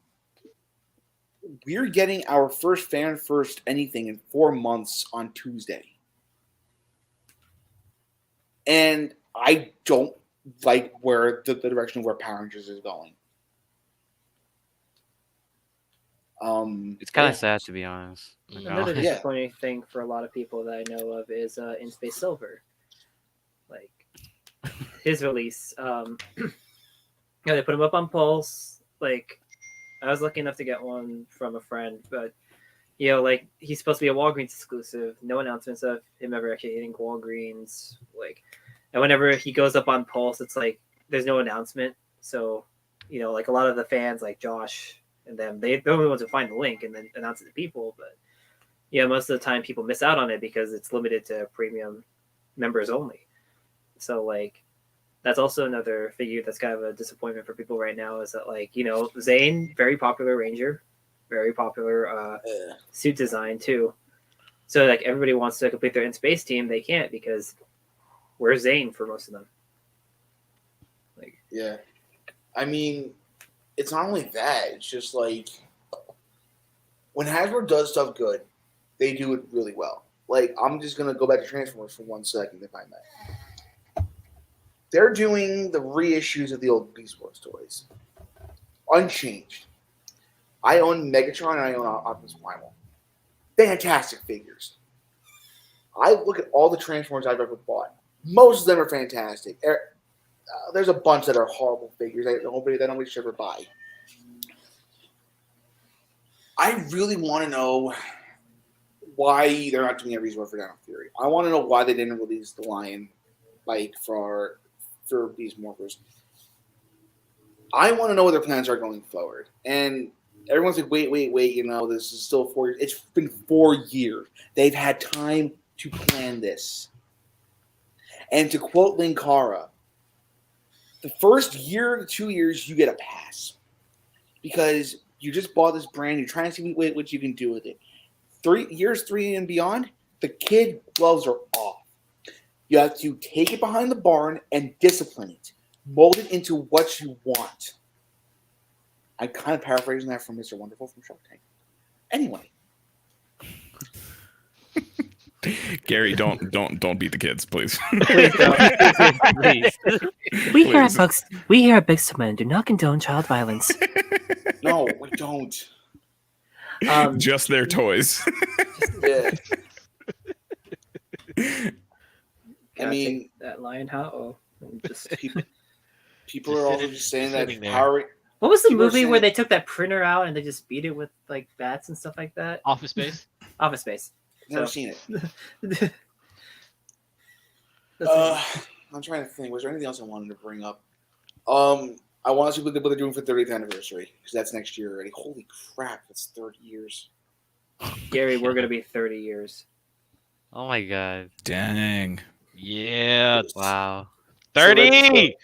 our first fan first anything in 4 months on Tuesday. And I don't like where the direction of where Power Rangers is going. It's kind of sad, to be honest. Another disappointing thing for a lot of people that I know of is In Space Silver. Like his release. They put him up on Pulse. Like, I was lucky enough to get one from a friend, but like he's supposed to be a Walgreens exclusive. No announcements of him ever actually hitting Walgreens. Like, and whenever he goes up on Pulse, it's like there's no announcement. So, like a lot of the fans, like Josh and them, they're the only ones who find the link and then announce it to people. But most of the time people miss out on it because it's limited to premium members only. So like, That's also another figure that's kind of a disappointment for people right now. Is that like Zane, very popular Ranger, very popular suit design too. So like everybody wants to complete their in space team, they can't because where's Zane for most of them? Like Yeah, I mean, it's not only that. It's just like when Hasbro does stuff good, they do it really well. Like I'm just gonna go back to Transformers for 1 second, if I may. They're doing the reissues of the old Beast Wars toys, unchanged. I own Megatron and I own Optimus Primal. Fantastic figures. I look at all the Transformers I've ever bought. Most of them are fantastic. There's a bunch that are horrible figures that nobody should ever buy. I really want to know why they're not doing a Resort for Dino Fury. I want to know why they didn't release the Lion like for Beast Morphers. I want to know what their plans are going forward. And everyone's like, wait, this is still 4 years. It's been 4 years. They've had time to plan this. And to quote Linkara, the first year to 2 years, you get a pass. Because you just bought this brand, you're trying to see what you can do with it. 3 3 and beyond, the kid gloves are off. You have to take it behind the barn and discipline it. Mold it into what you want. I'm kind of paraphrasing that from Mr. Wonderful from Shark Tank. Anyway. Gary, don't beat the kids, please. please don't. Please. We here at Bugz2men do not condone child violence. No, we don't. Just their toys. Yeah. I Gotta mean, take that lion hat. Just people are also just saying that sitting there. Power. what was the People are movie where saying- they took that printer out and they just beat it with like bats and stuff like that? Office Space. Office Space. Never So- seen it. That's I'm trying to think. Was there anything else I wanted to bring up? I want to see what they're doing for the 30th anniversary because that's next year already. Holy crap! That's 30 years. Gary, we're gonna be 30 years. Oh my god! Dang. Yeah. Wow. 30.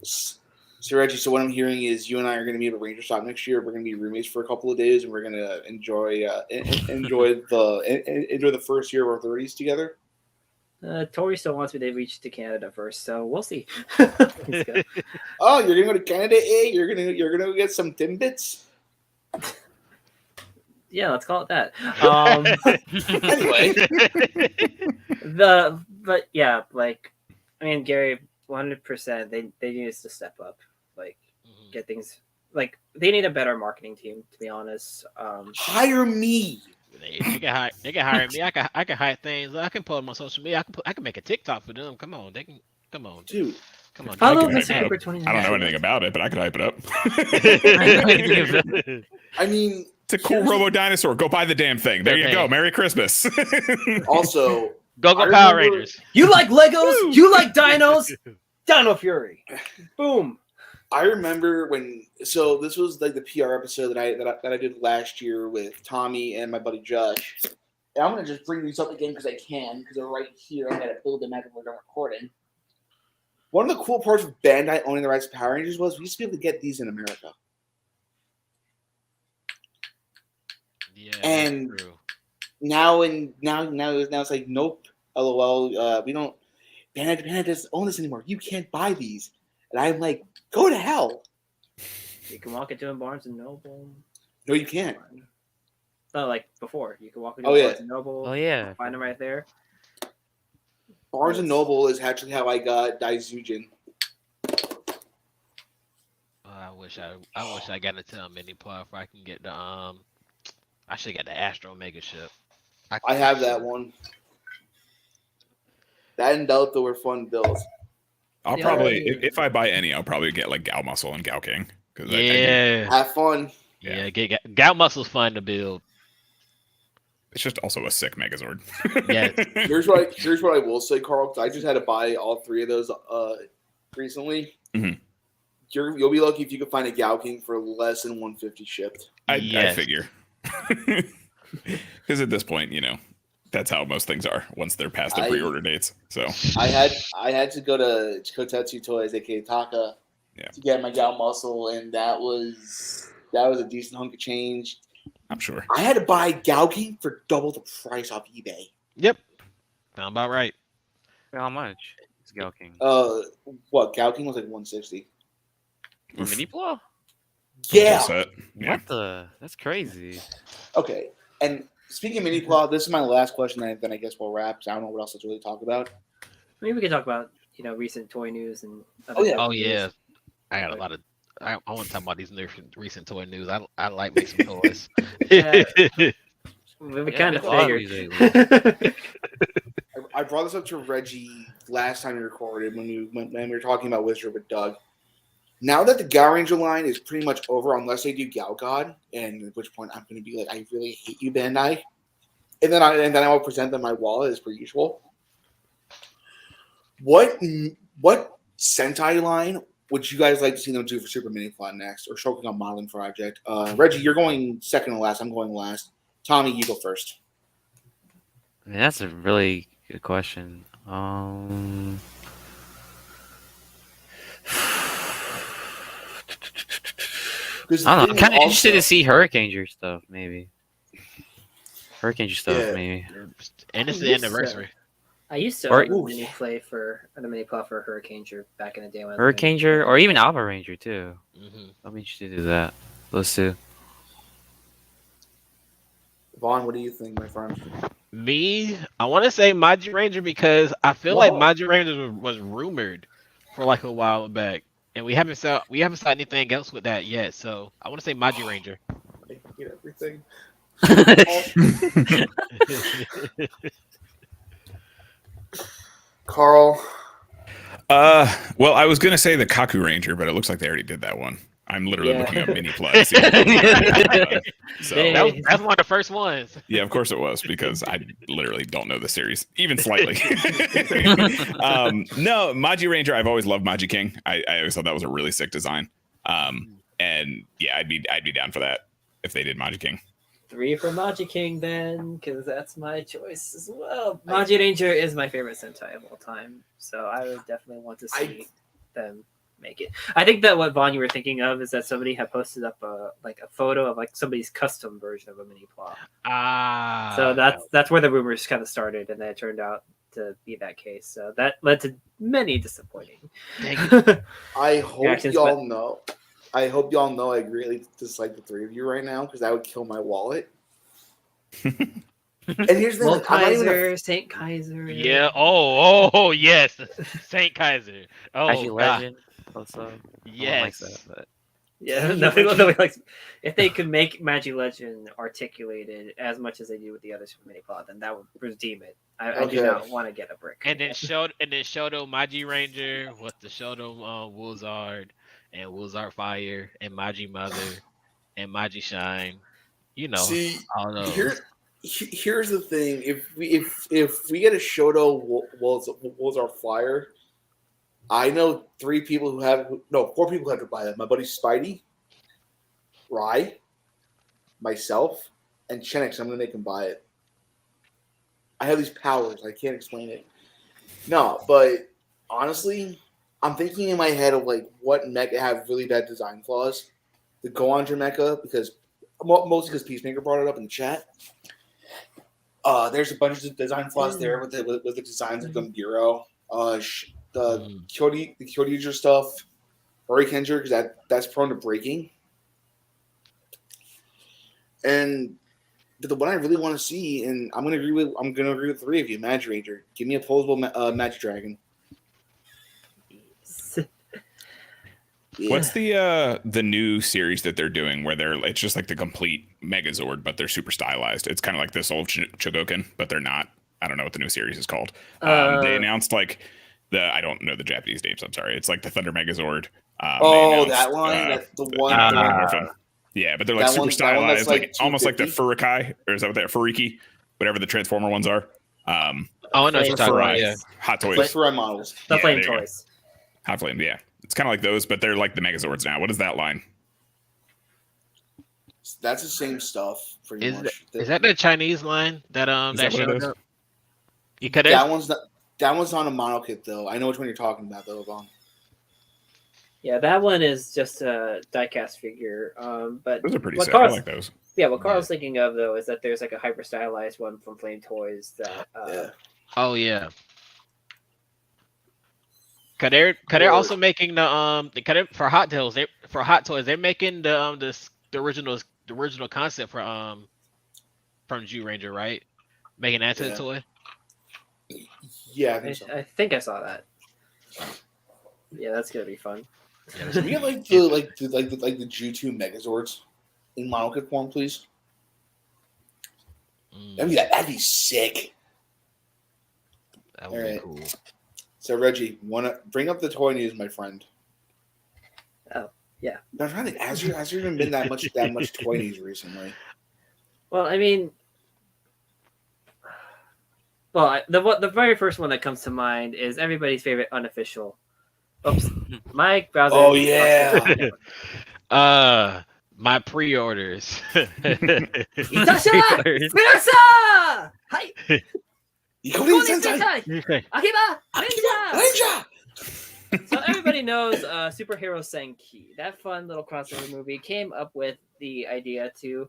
So Reggie, so what I'm hearing is you and I are going to be at a Ranger shop next year. We're going to be roommates for a couple of days, and we're going to enjoy the first year of our 30s together. Tori still wants me to reach to Canada first, so we'll see. Oh, you're going to go to Canada, eh? You're gonna get some Timbits. Yeah, let's call it that. Anyway, But yeah, like I mean, Gary, 100%. They need us to step up, like get things like they need a better marketing team. To be honest, hire me. They can hire me. I can hide things. I can put them on social media. I can make a TikTok for them. Come on, Dude. Come on. follow I can Mr. hype it Cooper up. 29. I don't know anything about it, but I could hype it up. I mean, It's a cool robo dinosaur. Go buy the damn thing. There you go. Merry Christmas. also, Go I Power remember- Rangers. You like Legos? You like dinos? Dino Fury. Boom. I remember so this was like the PR episode that I did last year with Tommy and my buddy Josh. And I'm gonna just bring these up again because I can, because they're right here. I gotta build them after we're done recording. One of the cool parts of Bandai owning the rights to Power Rangers was we used to be able to get these in America. Yeah. And that's true. Now it's like nope, lol. We don't. Bandai doesn't own this anymore. You can't buy these. And I'm like, go to hell. You can walk into a Barnes and Noble. No, you can't. No, like before. You can walk into Oh, yeah. Barnes and Noble. Oh yeah. Find them right there. Barnes and Noble is actually how I got Daizujin. I wish I got into a mini part if I can get the I should get the Astro Mega ship. I have that one. That and Delta were fun builds. I'll Yeah. probably, if I buy any, I'll probably get like Gal Muscle and Gal King. Yeah. Have fun. Yeah. Gal Muscle's fun to build. It's just also a sick Megazord. Yeah. Here's what I will say, Carl. 'Cause I just had to buy all three of those recently. Mhm. You'll be lucky if you can find a Gal King for less than 150 shipped. I Yes. figure. Because at this point, that's how most things are once they're past the I- pre-order dates. So I had to go to Kotetsu Toys, aka Taka, Yeah. to get my Gal Muscle, and that was a decent hunk of change. I'm sure. I had to buy Gal King for double the price off eBay. Yep. Sound about right. How much is Gal King? What Gal King was like 160. For mini Plo? Yeah. Full set. Yeah. What the? That's crazy. Okay. And speaking of mini plot, this is my last question. Then I guess we'll wrap. 'Cause I don't know what else to really talk about. Maybe we can talk about recent toy news and. Oh, yeah. Oh yeah, I got a lot of. I want to talk about these recent toy news. I like me some toys. Yeah. We Yeah, kind of it's all figured. these lately. I brought this up to Reggie last time we recorded when we were talking about Wizard with Doug. Now that the Gal Ranger line is pretty much over, unless they do Gal God, and at which point I'm going to be like, I really hate you, Bandai. And then I will present them my wallet as per usual. What Sentai line would you guys like to see them do for Super Mini Plot next, or Shokugan Modeling Project? Reggie, you're going second to last. I'm going last. Tommy, you go first. I mean, that's a really good question. I don't know. I'm kind of interested to see Hurricaneger stuff, maybe. Hurricaneger stuff, Yeah. maybe. And it's the Yes, anniversary. I used to Or- own a mini plot for Hurricaneger back in the day when Hurricaneger, or even Alpha Ranger, too. Mm-hmm. I'm interested to do that. Those two. Vaughn, what do you think, my friend? Me, I want to say Maji Ranger because I feel like Maji Ranger was rumored for like a while back, and we haven't saw anything else with that yet. So I want to say Maji Ranger. I hate everything. Carl. Well, I was gonna say the Kaku Ranger, but it looks like they already did that one. I'm literally Yeah. looking up mini plots. So That's one of the first ones. yeah, of course it was, because I literally don't know the series even slightly. No, Maji Ranger. I've always loved Maji King. I always thought that was a really sick design. And yeah, I'd be down for that if they did Maji King. 3 for Maji King then, because that's my choice as well. Maji Ranger is my favorite Sentai of all time, so I would definitely want to see them make it. I think that what Vaughn you were thinking of is that somebody had posted up a photo of like somebody's custom version of a mini plot. So that's where the rumors kind of started, and then it turned out to be that case. So that led to many disappointing. I hope reactions, y'all know. I hope y'all know I really dislike the 3 of you right now because that would kill my wallet. And here's the Well, thing. I'm not even Kaiser, Saint Kaiser. Yeah. Oh, yes. Saint Kaiser. Oh, Actually, God. Legend. Also, Yes. I don't like that, but Yeah, nobody likes. If they could make Magi Legend articulated as much as they do with the other Super Mini Plot, then that would redeem it. I do Okay. not want to get a brick. And then Shoto Maji Ranger with the Shoto Wuzard and Wuzard Fire and Maji Mother and Maji Shine. You know, See, all those. here's the thing: if we get a Shoto Wozar Flyer, I know 4 people who have to buy that. My buddy Spidey, Rye, myself, and Chenix. I'm gonna make him buy it. I have these powers. I can't explain it. No, but honestly, I'm thinking in my head of like what mecha have really bad design flaws. The Goandra mecha, mostly because Peacemaker brought it up in the chat. There's a bunch of design flaws there with the designs of Gambiro. The Kyoryuger stuff, Hurricaneger, because that's prone to breaking. And the one I really want to see, and I'm gonna agree with 3 of you, Magi Ranger. Give me a posable Magic Dragon. Yeah. What's the new series that they're doing where it's just like the complete Megazord, but they're super stylized? It's kind of like this old Chogokin, but they're not. I don't know what the new series is called. They announced like I don't know the Japanese names. I'm sorry. It's like the Thunder Megazord. That line, that's the one. Griffin. Yeah, but they're like super stylized, like almost like the Furikai, or is that what they're Furiki? Whatever the Transformer ones are. I know what you're talking about. Yeah, Hot Toys. Like Furai models. The Yeah, Flame there you go. Toys. Hot Flame, yeah. It's kind of like those, but they're like the Megazords now. What is that line? That's the same stuff, pretty much. Is that the Chinese line that Is that what it showed is? up? You could That one's not a mono kit though. I know which one you're talking about though, Vaughn. Yeah, that one is just a diecast figure. But Those are pretty what sick. I Carl's, like those. yeah, what Carl's thinking of though is that there's like a hyper stylized one from Flame Toys that. Oh yeah. Cause they're also making the for Hot Toys. They're making the original concept from Jew Ranger, right? Making that to the toy. Yeah, I think so. I think I saw that. Yeah, that's gonna be fun. Yeah, Can we get like the G2 Megazords in mono kit form, please? That'd be sick. That would be cool. So Reggie, wanna bring up the toy news, my friend? Oh yeah. I'm trying to think. Has there even been that much toy news recently? Well, I mean, the very first one that comes to mind is everybody's favorite unofficial. Oops, my browser. Oh yeah. My pre-orders. Itasha! Mirasa! Hi! Akiba! Ninja! So everybody knows Superhero Senki. That fun little crossover movie came up with the idea to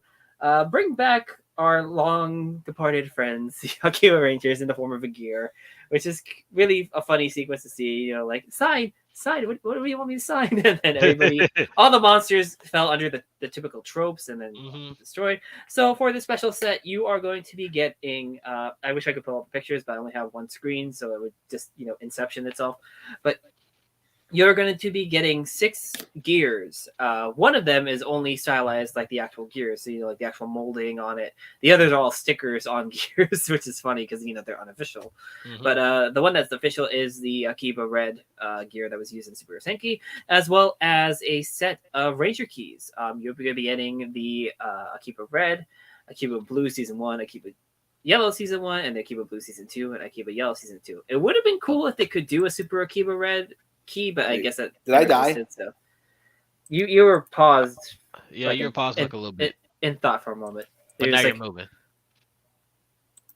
bring back our long departed friends, the Akiba Rangers, in the form of a gear, which is really a funny sequence to see. You know, like sign. What do you want me to sign? And then everybody, all the monsters fell under the typical tropes and then destroyed. So for the special set, you are going to be getting. I wish I could pull up pictures, but I only have one screen, so it would just inception itself. But you're going to be getting 6 gears. One of them is only stylized like the actual gears, so like the actual molding on it. The others are all stickers on gears, which is funny because they're unofficial. But the one that's official is the Akiba Red gear that was used in Super Senki, as well as a set of Ranger keys. You're going to be getting the Akiba Red, Akiba Blue Season 1, Akiba Yellow Season 1, and Akiba Blue Season 2, and Akiba Yellow Season 2. It would have been cool if they could do a Super Akiba Red key, but I guess that did I die? So. You were paused. Yeah, you were paused like a little bit in thought for a moment. But now you're moving.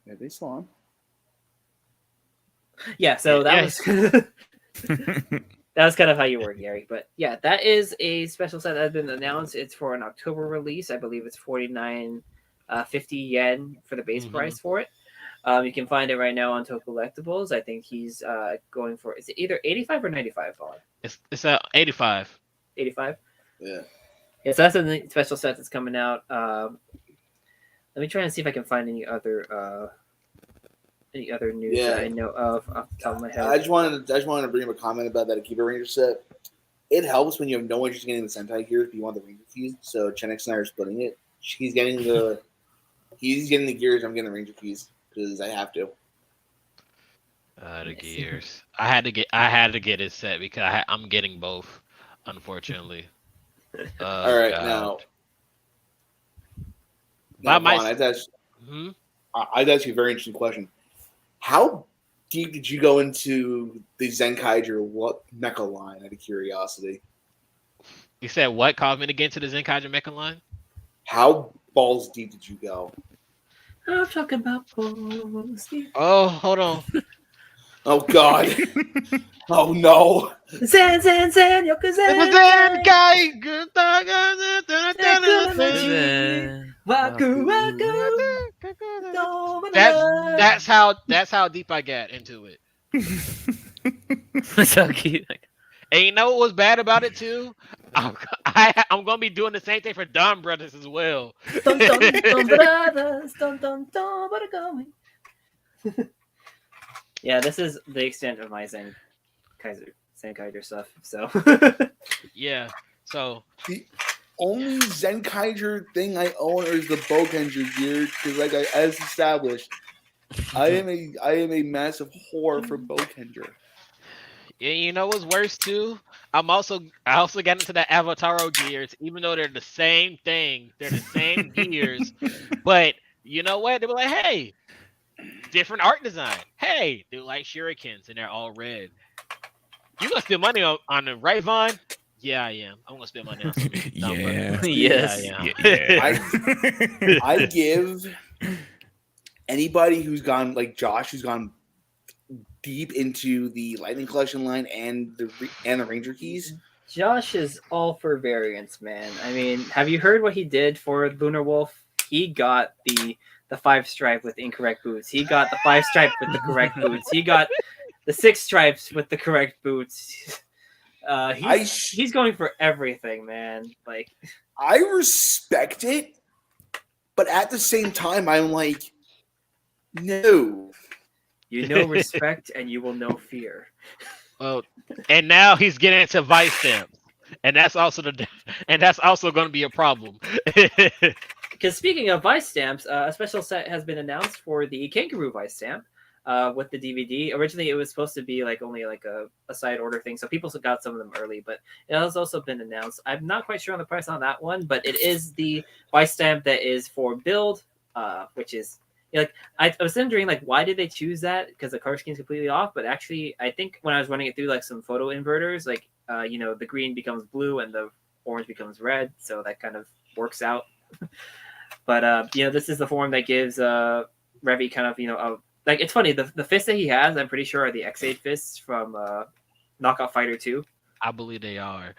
Yeah, they still on. Yeah, so that was that was kind of how you were, Gary. But yeah, that is a special set that has been announced. It's for an October release. I believe it's 49.50 yen for the base price for it. You can find it right now on Toku Collectibles. I think he's going for, is it either 85 or 95 $? It's 85. 85? Yeah. Yeah, so that's a special set that's coming out. Let me try and see if I can find any other news that I know of off the top of my head. I just wanted to bring up a comment about that Akiba Ranger set. It helps when you have no interest in getting the Sentai gears, but you want the Ranger keys. So Chenix and I are splitting it. He's getting the gears. I'm getting the Ranger keys. Because I have to. The gears. I had to get it set because I'm getting both, unfortunately. All right, God. now Vaughn, I'd ask you a very interesting question. How deep did you go into the Zenkaiger mecha line out of curiosity? You said what caused me to get into the Zenkaiger mecha line? How balls deep did you go? I'm talking about balls deep. Oh, hold on. Oh God! Oh no! Zen, Yokozen Zenkai! Waku Waku. That's how deep I got into it. So cute. And you know what was bad about it too? I'm gonna be doing the same thing for Don Brothers as well. Dun, dun, dun, brothers, dun, dun, dun, where are going? Yeah, this is the extent of my Zenkaiger stuff. So yeah, so the only Zenkaiger thing I own is the Bokenger gear because, like as established, I am a massive whore for Bokenger. Yeah, you know what's worse too? I also got into the Avataro gears, even though they're the same thing. They're the same gears. But you know what? They were like, hey, different art design. Hey, they're like shurikens and they're all red. You gonna spend money on them, right, Vaughn? Yeah, I am. I'm gonna spend money on some. Yeah. Yes. Yeah. I give anybody who's gone like Josh, who's gone deep into the Lightning Collection line and the Ranger keys. Josh is all for variants, man. I mean, have you heard what he did for Lunar Wolf? He got the 5-stripe with incorrect boots. He got the 5-stripe with the correct boots. He got the 6 stripes with the correct boots. He's going for everything, man. Like, I respect it, but at the same time, I'm like, no. You know respect and you will know fear. Well, and now he's getting into vice stamps, and that's also going to be a problem. Because speaking of vice stamps, a special set has been announced for the Kangaroo vice stamp with the DVD. Originally, it was supposed to be like only like a side order thing, so people got some of them early. But it has also been announced. I'm not quite sure on the price on that one, but it is the vice stamp that is for build, which is. Like I was wondering, like, why did they choose that? Because the color scheme is completely off. But actually, I think when I was running it through like some photo inverters, like the green becomes blue and the orange becomes red, so that kind of works out. But this is the form that gives Revy kind of like it's funny the fists that he has. I'm pretty sure are the X8 fists from Knockout Fighter 2. I believe they are.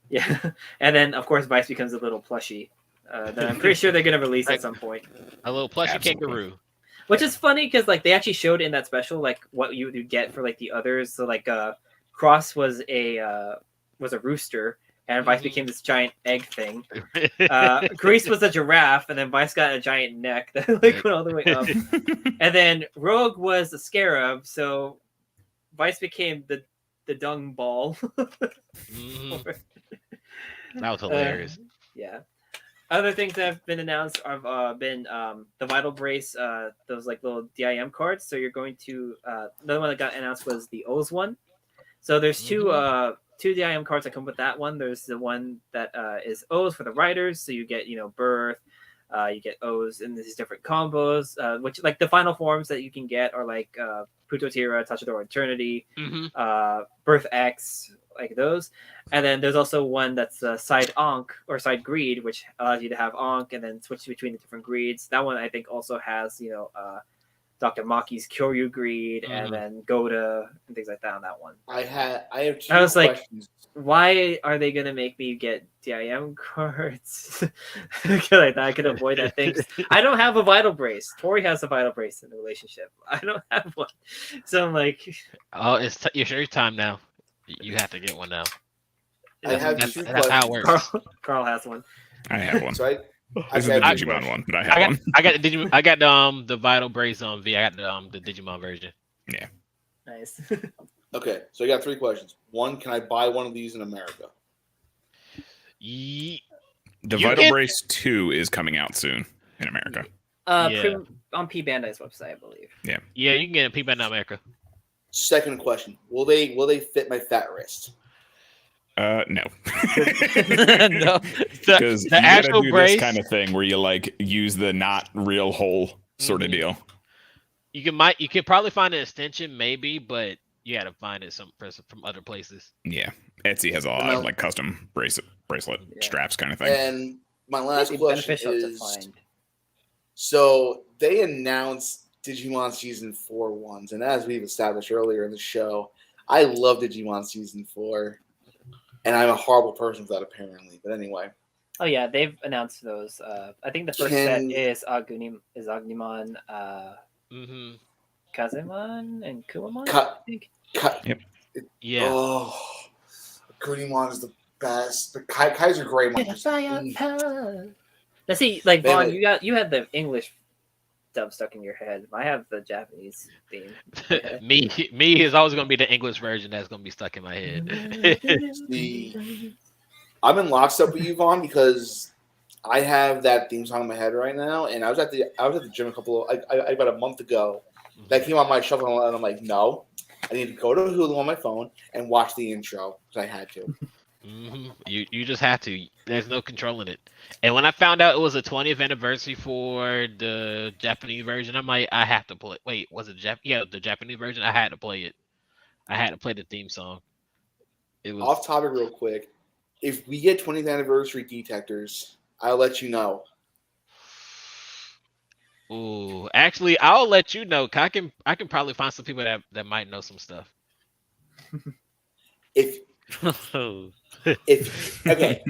Yeah, and then of course Vice becomes a little plushie. That I'm pretty sure they're gonna release at some point. A little plushie Absolutely. kangaroo. Which is funny because like they actually showed in that special like what you would get for like the others. So like Cross was a rooster and Vice became this giant egg thing. Grease was a giraffe and then Vice got a giant neck that like went all the way up. And then Rogue was a scarab, so Vice became the dung ball. That was hilarious. Yeah. Other things that have been announced have been the Vital Brace, those like little DIM cards. So you're going to another one that got announced was the O's one. So there's two DIM cards that come with that one. There's the one that is O's for the riders. So you get Birth, you get O's in these different combos, which like the final forms that you can get are like Putotira, Tachador Eternity, Birth X, like those. And then there's also one that's side Ankh or side Greed, which allows you to have Ankh and then switch between the different greeds. That one I think also has Dr. Maki's Kyoryu greed and then Goda and things like that on that one. I have two I was questions. like, why are they gonna make me get DIM cards? Like that, I could avoid that thing. I don't have a Vital Brace. Tori has a Vital Brace in the relationship. I don't have one, so I'm like, oh, it's your time now. You have to get one now. I have two That's how it questions. works. Carl has one. I have one. So This is the got Digimon one, but I have one. I got the Vital Brace on V. I got the Digimon version. Yeah. Nice. Okay, so I got 3 questions. One, can I buy one of these in America? The Vital Brace 2 is coming out soon in America. On P Bandai's website, I believe. Yeah, you can get a P Band in America. Second question: Will they fit my fat wrist? No. No. Because The you gotta actual do brace this kind of thing where you like use the not real hole sort of deal. You can probably find an extension, maybe, but you got to find it from other places. Yeah, Etsy has a lot of like custom bracelet straps kind of thing. And my last question Beneficial to is: find. so they announced Digimon Season 4 ones, and as we've established earlier in the show, I love Digimon Season 4, and I'm a horrible person for that apparently. But anyway. Oh yeah, they've announced those. I think the first set is Agnimon, Kazemon, and Kumamon. I think. Yep. Yeah. Oh, Kunimon is the best. The Kaiser Greymon. Now see, like Vaughn, Anyway. you had the English dub stuck in your head. I have the Japanese theme. Me is always going to be the English version that's going to be stuck in my head. I'm in lockstep with you, Vaughn, because I have that theme song in my head right now, and I was at the gym about a month ago. That came on my shuffle, and I'm like, no, I need to go to Hulu on my phone and watch the intro because I had to. You just have to. There's no controlling it. And when I found out it was a 20th anniversary for the Japanese version, I'm like, I have to play. Wait, was it the Japanese version? I had to play it. I had to play the theme song. It was Off topic, real quick. If we get 20th anniversary detectors, I'll let you know. Ooh, actually, I'll let you know. 'Cause I can probably find some people that might know some stuff. If okay,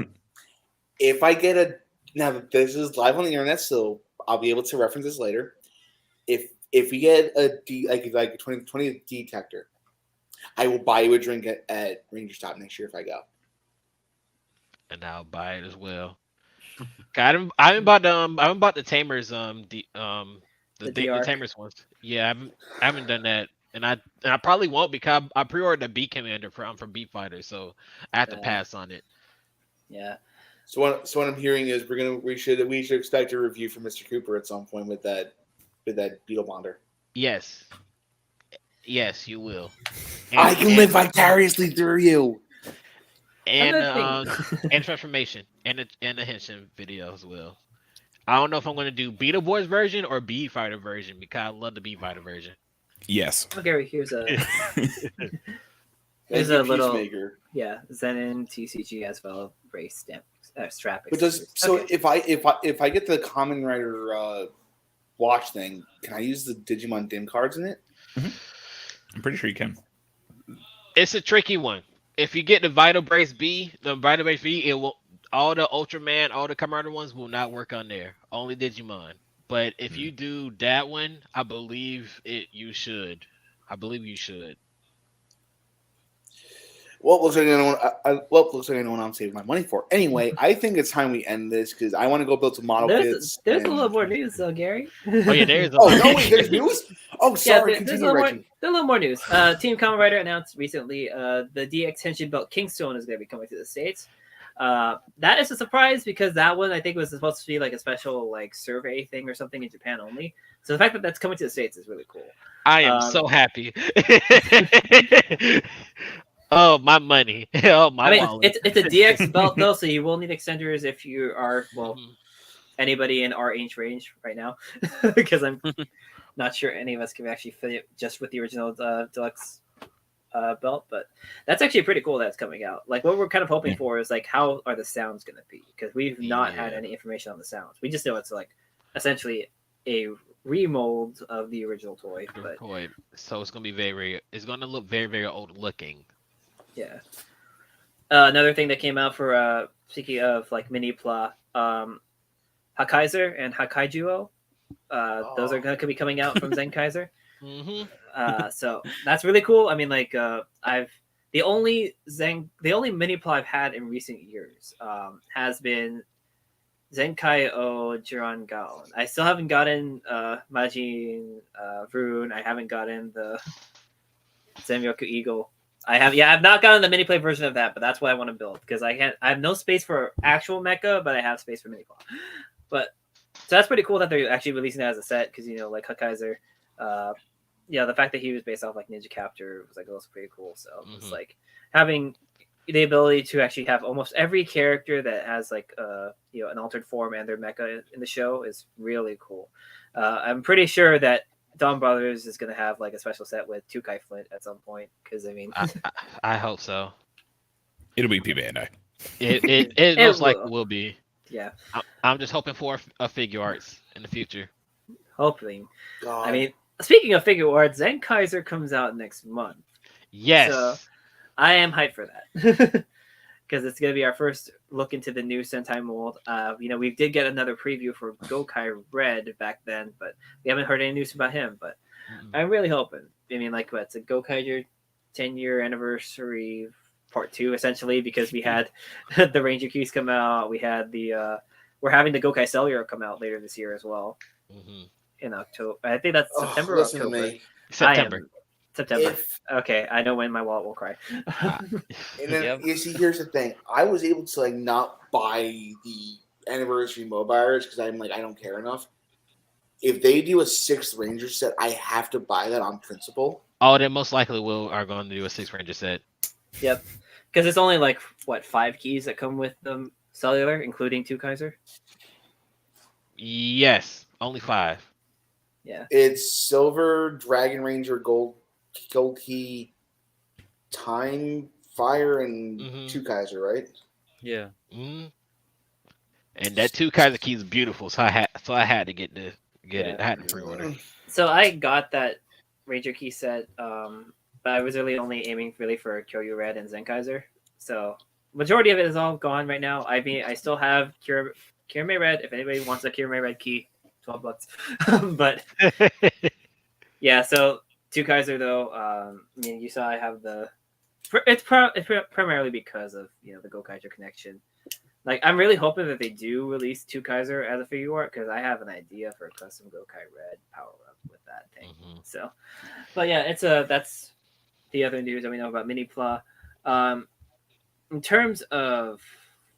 if I get a now this is live on the internet, so I'll be able to reference this later. If we get a like a 20 detector, I will buy you a drink at Ranger Stop next year if I go. And I'll buy it as well. 'Cause I haven't bought the Tamers The the DR. Tamers ones. Yeah, I haven't done that. And I probably won't because I pre-ordered a Beat Commander from Beat Fighter, so I have to pass on it. Yeah. So what I'm hearing is we should expect a review from Mr. Cooper at some point with that Beetle Bonder. Yes. Yes, you will. I can live vicariously through you. And Another and transformation and the Henshin video as well. I don't know if I'm gonna do Beetle Boys version or Beat Fighter version because I love the Beat Fighter version. Yes. Okay, here's a Here's a little Peacemaker. Zenin TCG as well race stamp strap. But does Okay. if I get the Common Rider watch thing, can I use the Digimon Dim cards in it? I'm pretty sure you can. It's a tricky one. If you get the Vital Brace B, it will all the Ultraman, all the Commander ones will not work on there. Only Digimon. But if you do that one, I believe you should. I believe you should. Well, looks like I know what I'm saving my money for. Anyway, I think it's time we end this because I want to go build some model kits. There's a little more news though, Gary. Oh yeah, there's. Oh no, wait, there's news. Oh, sorry. There's a little more news. Team Kamen Rider announced recently the DX Henshin belt Kingstone is going to be coming to the States. That is a surprise because that one I think was supposed to be like a special like survey thing or something in Japan only. So the fact that that's coming to the States is really cool. I am so happy. Oh, my money. Oh, my wallet. It's a DX belt though, so you will need extenders if you are anybody in our age range right now, because I'm not sure any of us can actually fit it just with the original deluxe belt. But that's actually pretty cool that it's coming out. Like what we're kind of hoping for is like how are the sounds going to be, because we've not had any information on the sounds. We just know it's like essentially a remold of the original toy. But so it's gonna be it's gonna look very, very old looking. Yeah. Another thing that came out for speaking of like mini pla, Hakaiser and Hakaijuo. Those are going to be coming out from Zenkaiser. So that's really cool. I mean, like the only mini pla I've had in recent years has been Zenkai O Jiran Gal. I still haven't gotten Majin Rune. I haven't gotten the Zenryoku Eagle. I've not gotten the mini play version of that, but that's what I want to build because I have no space for actual mecha, but I have space for mini play. But so that's pretty cool that they're actually releasing that as a set because like Hakaiser, the fact that he was based off like Ninja Captor was like also pretty cool. So it's like having the ability to actually have almost every character that has like an altered form and their mecha in the show is really cool. I'm pretty sure that Dawn Brothers is going to have like a special set with Tukai Flint at some point because I mean, I hope so. It'll be P Bandai. It most likely will be. Yeah, I'm just hoping for a figure arts in the future. Hopefully, God. I mean, speaking of figure arts, Zenkaiser comes out next month. Yes, so I am hyped for that because it's going to be our first look into the new Sentai mold. We did get another preview for Gokai Red back then, but we haven't heard any news about him. But I'm really hoping. I mean, like, it's a Gokaiger 10-year anniversary part 2, essentially, because we had the Ranger Keys come out. We had we're having the Gokai Cellular come out later this year as well in October. I think that's September or October. September. Okay, I know when my wallet will cry. And then you see, here's the thing: I was able to like not buy the anniversary mobiles because I'm like I don't care enough. If they do a 6th Ranger set, I have to buy that on principle. Oh, they most likely are going to do a 6 Ranger set. Yep, because it's only like 5 keys that come with the cellular, including 2 Kaiser. Yes, only 5. Yeah, it's Silver, Dragon Ranger, Gold Key, Time, Fire, and 2 Kaiser, right? Yeah. And that 2 Kaiser key is beautiful, so I had to get get it. I had to pre-order. So I got that Ranger Key set, but I was really only aiming really for Kyoryu Red and Zenkaiser. So majority of it is all gone right now. I mean, I still have Kirame Red. If anybody wants a Kirame Red key, $12. But yeah, so Two Kaiser though. I mean, you saw I have the. It's primarily because of the Gokaiger connection. Like, I'm really hoping that they do release Two Kaiser as a figure art because I have an idea for a custom Gokai Red power up with that thing. So, but yeah, that's the other news that we know about Mini Pla. In terms of,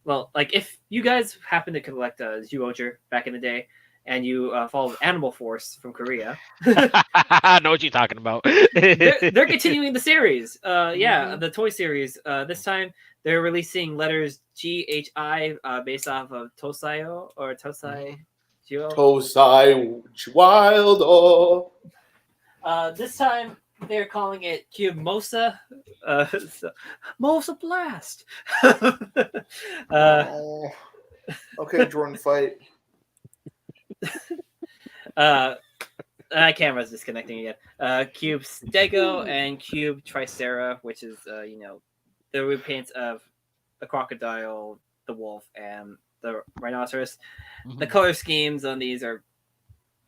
well, like if you guys happen to collect Zyuohger back in the day and you followed Animal Force from Korea, I know what you're talking about. they're continuing the series. The toy series. This time they're releasing letters GHI based off of Tosaio or Tosai. Tosai Wild. This time they're calling it Cube Mosa. Mosa Blast. Okay, Jordan, fight. My camera's disconnecting again. Cube Stego and Cube Tricera, which is the repaints of the crocodile, the wolf, and the rhinoceros. The color schemes on these are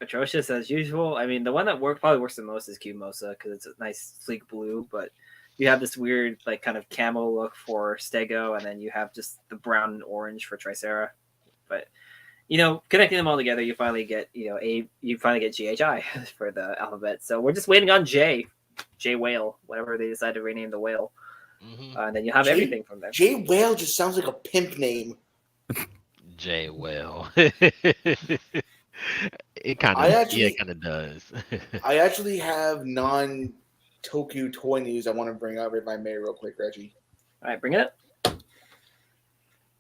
atrocious as usual. I mean, the one that probably works the most is Cube Mosa because it's a nice sleek blue, but you have this weird like kind of camo look for Stego, and then you have just the brown and orange for Tricera. But connecting them all together, you finally get GHI for the alphabet. So we're just waiting on J Whale, whatever they decide to rename the whale. And then you have everything from there. J Whale just sounds like a pimp name. J Whale. It kind of does. I actually have non-Toku toy news I want to bring up if I may real quick, Reggie. All right, bring it up.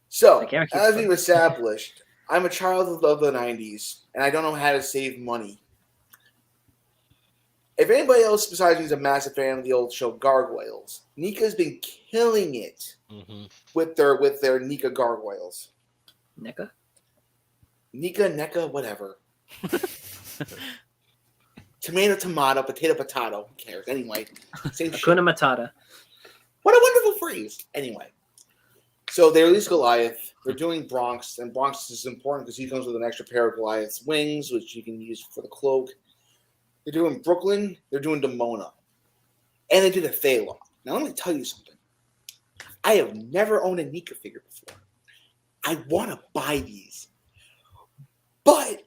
So, as we've established, I'm a child of the 90s, and I don't know how to save money. If anybody else besides me is a massive fan of the old show Gargoyles, Nika's been killing it with their Nika Gargoyles. Nika, NECA, whatever. Tomato, potato. Who cares? Anyway, same shit. Hakuna Matata. What a wonderful phrase. Anyway, so they released Goliath. They're doing Bronx, and Bronx is important because he comes with an extra pair of Goliath's wings, which you can use for the cloak. They're doing Brooklyn. They're doing Demona. And they did a Phalon. Now, let me tell you something. I have never owned a Nika figure before. I want to buy these. But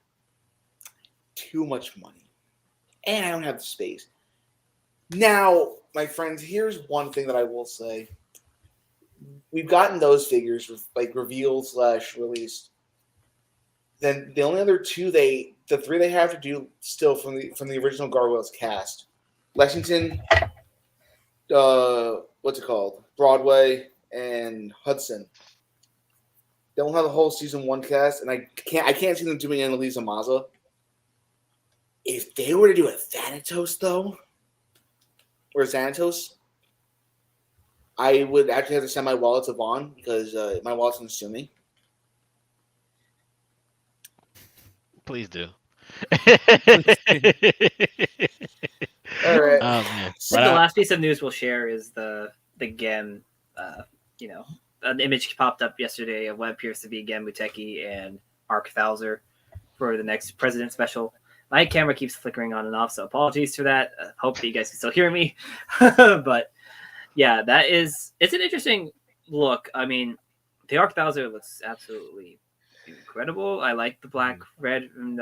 too much money. And I don't have the space. Now, my friends, here's one thing that I will say. We've gotten those figures like revealed / released. Then the only other the three they have to do still from the original Gargoyles cast. Lexington, what's it called? Broadway and Hudson. They don't have the whole season 1 cast, and I can't see them doing Annalisa Maza. If they were to do a Thanatos though, or Xanatos, I would actually have to send my wallet to Vaughn because my wallet's consuming. Please do. All right. So the last piece of news we'll share is the Gen. An image popped up yesterday of what appears to be Gen Muteki and Arc Thouser for the next President Special. My camera keeps flickering on and off, so apologies for that. Hope that you guys can still hear me. But yeah, it's an interesting look. I mean, the Arc Thouser looks absolutely incredible. I like the black, red, and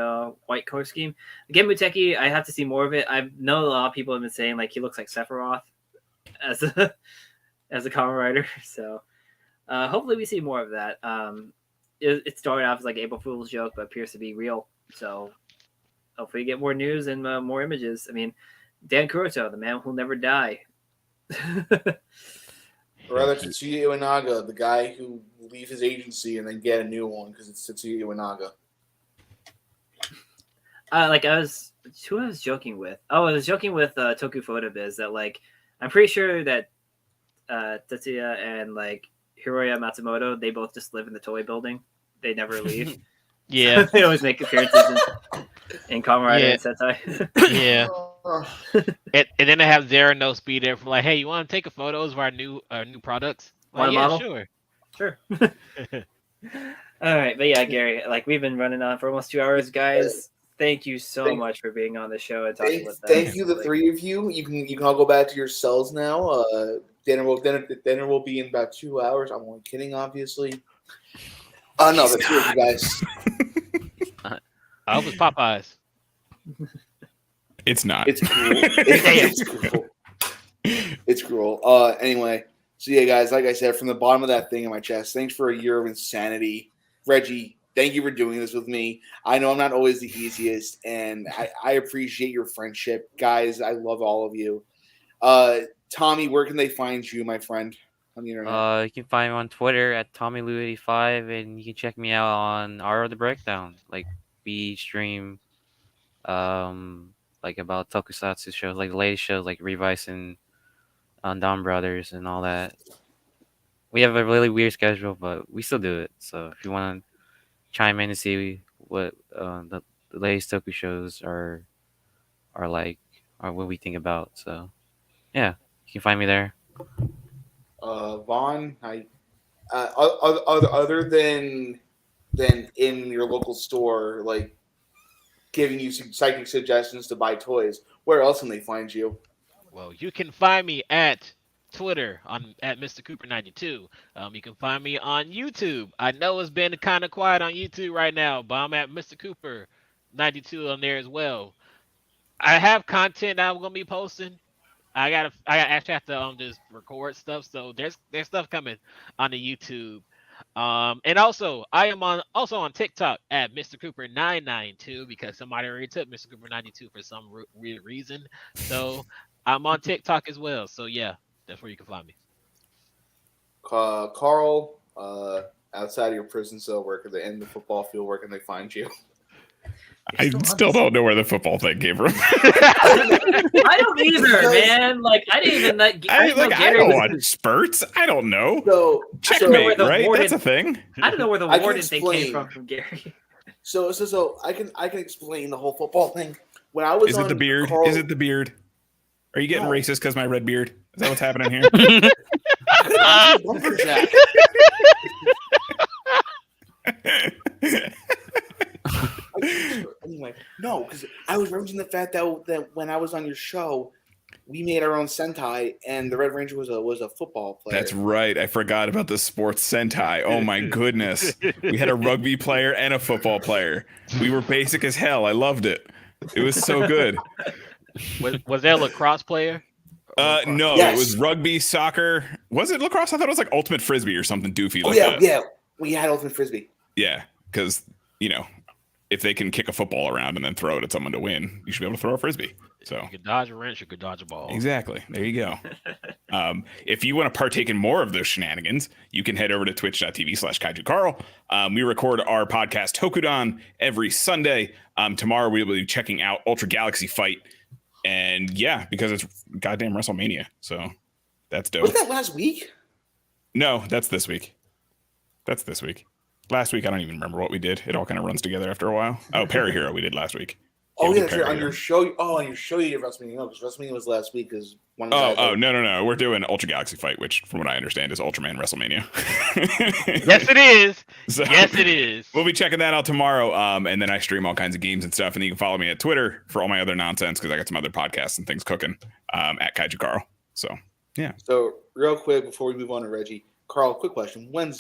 white color scheme. Again, Muteki, I have to see more of it. I know a lot of people have been saying like he looks like Sephiroth as a Kamen Rider. So hopefully we see more of that. It started off as like April Fool's joke, but appears to be real. So hopefully we get more news and more images. I mean, Dan Kuroto, the man who'll never die. Or rather, Tetsuya Iwanaga, the guy who will leave his agency and then get a new one because it's Tetsuya Iwanaga. Who I was joking with? Oh, I was joking with Toku Photobiz that like I'm pretty sure that Tetsuya and like Hiroya Matsumoto, they both just live in the toy building. They never leave. Yeah, they always make appearances. in Kamen Rider Yeah. and Sentai. Yeah. And then they have Zeranos be there from like, hey, you want to take a photos of our new products? Want Like, a yeah, model? sure. Sure. All right, but yeah, Gary, like we've been running on for almost 2 hours, guys. Thank you so much for being on the show and talking with us. Thank you, the three of you. You can all go back to your cells now. Dinner will be in about 2 hours. I'm only kidding, obviously. No, the two of you guys. I hope it's Popeyes. It's not. It's cruel. It's cruel. It's cruel. Anyway, so yeah, guys, like I said, from the bottom of that thing in my chest, thanks for a year of insanity. Reggie, thank you for doing this with me. I know I'm not always the easiest, and I appreciate your friendship. Guys, I love all of you. Tommy, where can they find you, my friend, on the internet? You can find me on Twitter at TommyLou85, and you can check me out on R the Breakdown. Like we stream, like about tokusatsu shows, like the latest shows, like Revice and Don Brothers and all that. We have a really weird schedule, but we still do it. So if you want to chime in and see what the latest Toku shows are like, or what we think about. So yeah, you can find me there. Vaughn, other than in your local store, like giving you some psychic suggestions to buy toys, where else can they find you? Well, you can find me at Twitter at Mr. Cooper 92. You can find me on YouTube. I know it's been kind of quiet on YouTube right now, but I'm at Mr. Cooper 92 on there as well. I have content that I'm gonna be posting. I actually have to just record stuff, so there's stuff coming on the YouTube. And also I am also on TikTok at Mr. Cooper 992 because somebody already took Mr. Cooper 92 for some weird reason. So I'm on TikTok as well. So yeah, that's where you can find me. Carl, outside of your prison cell, where can they end the football field? Where can they find you? I still don't know where the football thing came from. I don't either, man. Like I didn't even I don't watch spurts. I don't know. So Checkmate, right? That's a thing. I don't know where the warden thing came from Gary. So I can explain the whole football thing. When I was Is it the beard? Is it the beard? Are you getting racist because my red beard? Is that what's happening here? Lumberjack. Anyway, no, because I was referencing the fact that when I was on your show, we made our own Sentai, and the Red Ranger was a football player. That's right. I forgot about the sports Sentai. Oh my goodness. We had a rugby player and a football player. We were basic as hell. I loved it. It was so good. Was there a lacrosse player? No, Yes. It was rugby, soccer. Was it lacrosse? I thought it was like ultimate frisbee or something doofy like yeah, that. yeah. We had ultimate frisbee. Yeah, because if they can kick a football around and then throw it at someone to win, you should be able to throw a frisbee. So you could dodge a wrench, you could dodge a ball. Exactly. There you go. If you want to partake in more of those shenanigans, you can head over to twitch.tv/KaijuCarl. We record our podcast Tokudan every Sunday. Tomorrow we'll be checking out Ultra Galaxy Fight. And yeah, because it's goddamn WrestleMania. So that's dope. Was that last week? No, that's this week. Last week, I don't even remember what we did. It all kind of runs together after a while. Oh, Parahero we did last week. Oh, yeah, sure. On your show. Oh, on your show you did WrestleMania. No, because WrestleMania was last week. Because No. We're doing Ultra Galaxy Fight, which, from what I understand, is Ultraman WrestleMania. Yes, it is. So, yes, it is. We'll be checking that out tomorrow. And then I stream all kinds of games and stuff. And you can follow me at Twitter for all my other nonsense because I got some other podcasts and things cooking at Kaiju Carl. So, yeah. So, real quick before we move on to Reggie, Carl, quick question. When's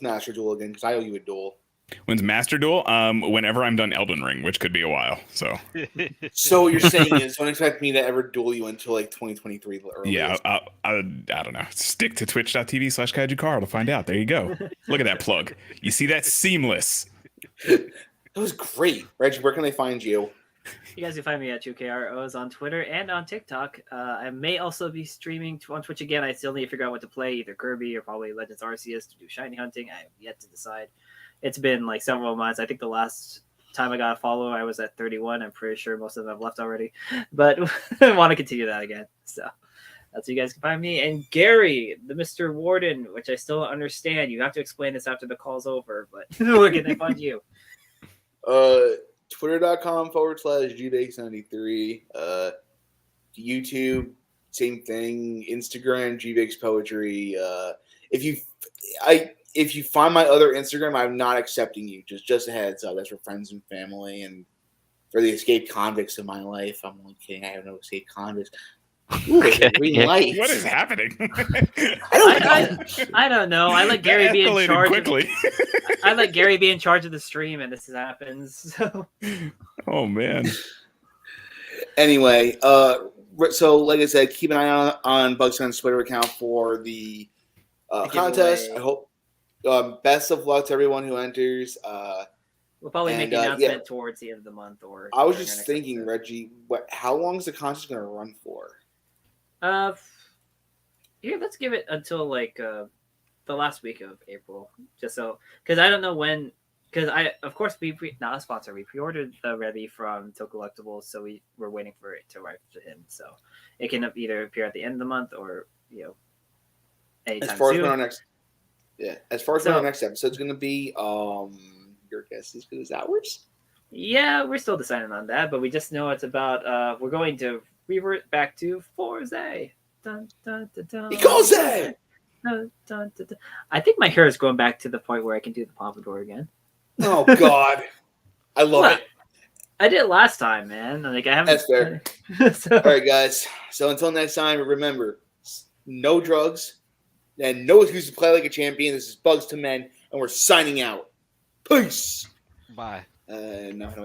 Master Duel again? Because I owe you a duel. When's Master Duel? Whenever I'm done Elden Ring, which could be a while. So what you're saying is don't expect me to ever duel you until like 2023. Yeah, I don't know. Stick to twitch.tv/KaijuCarl to find out. There you go. Look at that plug. You see that? Seamless. That was great. Reggie, where can they find you? You guys can find me at 2KROs on Twitter and on TikTok. I may also be streaming on Twitch again. I still need to figure out what to play, either Kirby or probably Legends Arceus to do shiny hunting. I have yet to decide. It's been like several months. I think the last time I got a follow, I was at 31. I'm pretty sure most of them have left already, but I want to continue that again. So that's where you guys can find me. And Gary, the Mr. Warden, which I still don't understand. You have to explain this after the call's over, but where can they find you? Twitter.com/GBakes93. YouTube, same thing. Instagram, GBakes Poetry. If you find my other Instagram, I'm not accepting you. Just a heads up. That's for friends and family and for the escaped convicts of my life. I'm only kidding. I have no escaped convicts. Ooh, green light. What is happening? I don't know. I let Gary be in Escalated charge. quickly. I let Gary be in charge of the stream, and this happens. So. Oh man. Anyway, so like I said, keep an eye on Bugz2men's Twitter account for the contest. I hope best of luck to everyone who enters. We'll probably make an announcement towards the end of the month. Or I was just thinking, episode. Reggie, how long is the contest going to run for? Here, let's give it until like the last week of April, just so because I don't know when. Because of course, not a sponsor. We pre-ordered the Revy from Toku Collectibles, so we're waiting for it to arrive to him. So it can either appear at the end of the month or anytime as far soon. As our next, as far as our next episode's going to be, your guess is good as ours. Yeah, we're still deciding on that, but we just know it's about. We're going to revert back to Forze. Dun, dun, dun, dun. Ikoze! Dun, dun, dun, dun. I think my hair is going back to the point where I can do the pompadour again. Oh God, I love it. I did it last time, man. Like I haven't. That's fair. All right, guys. So until next time, remember: no drugs and no excuse to play like a champion. This is Bugz2men, and we're signing out. Peace. Bye. No, there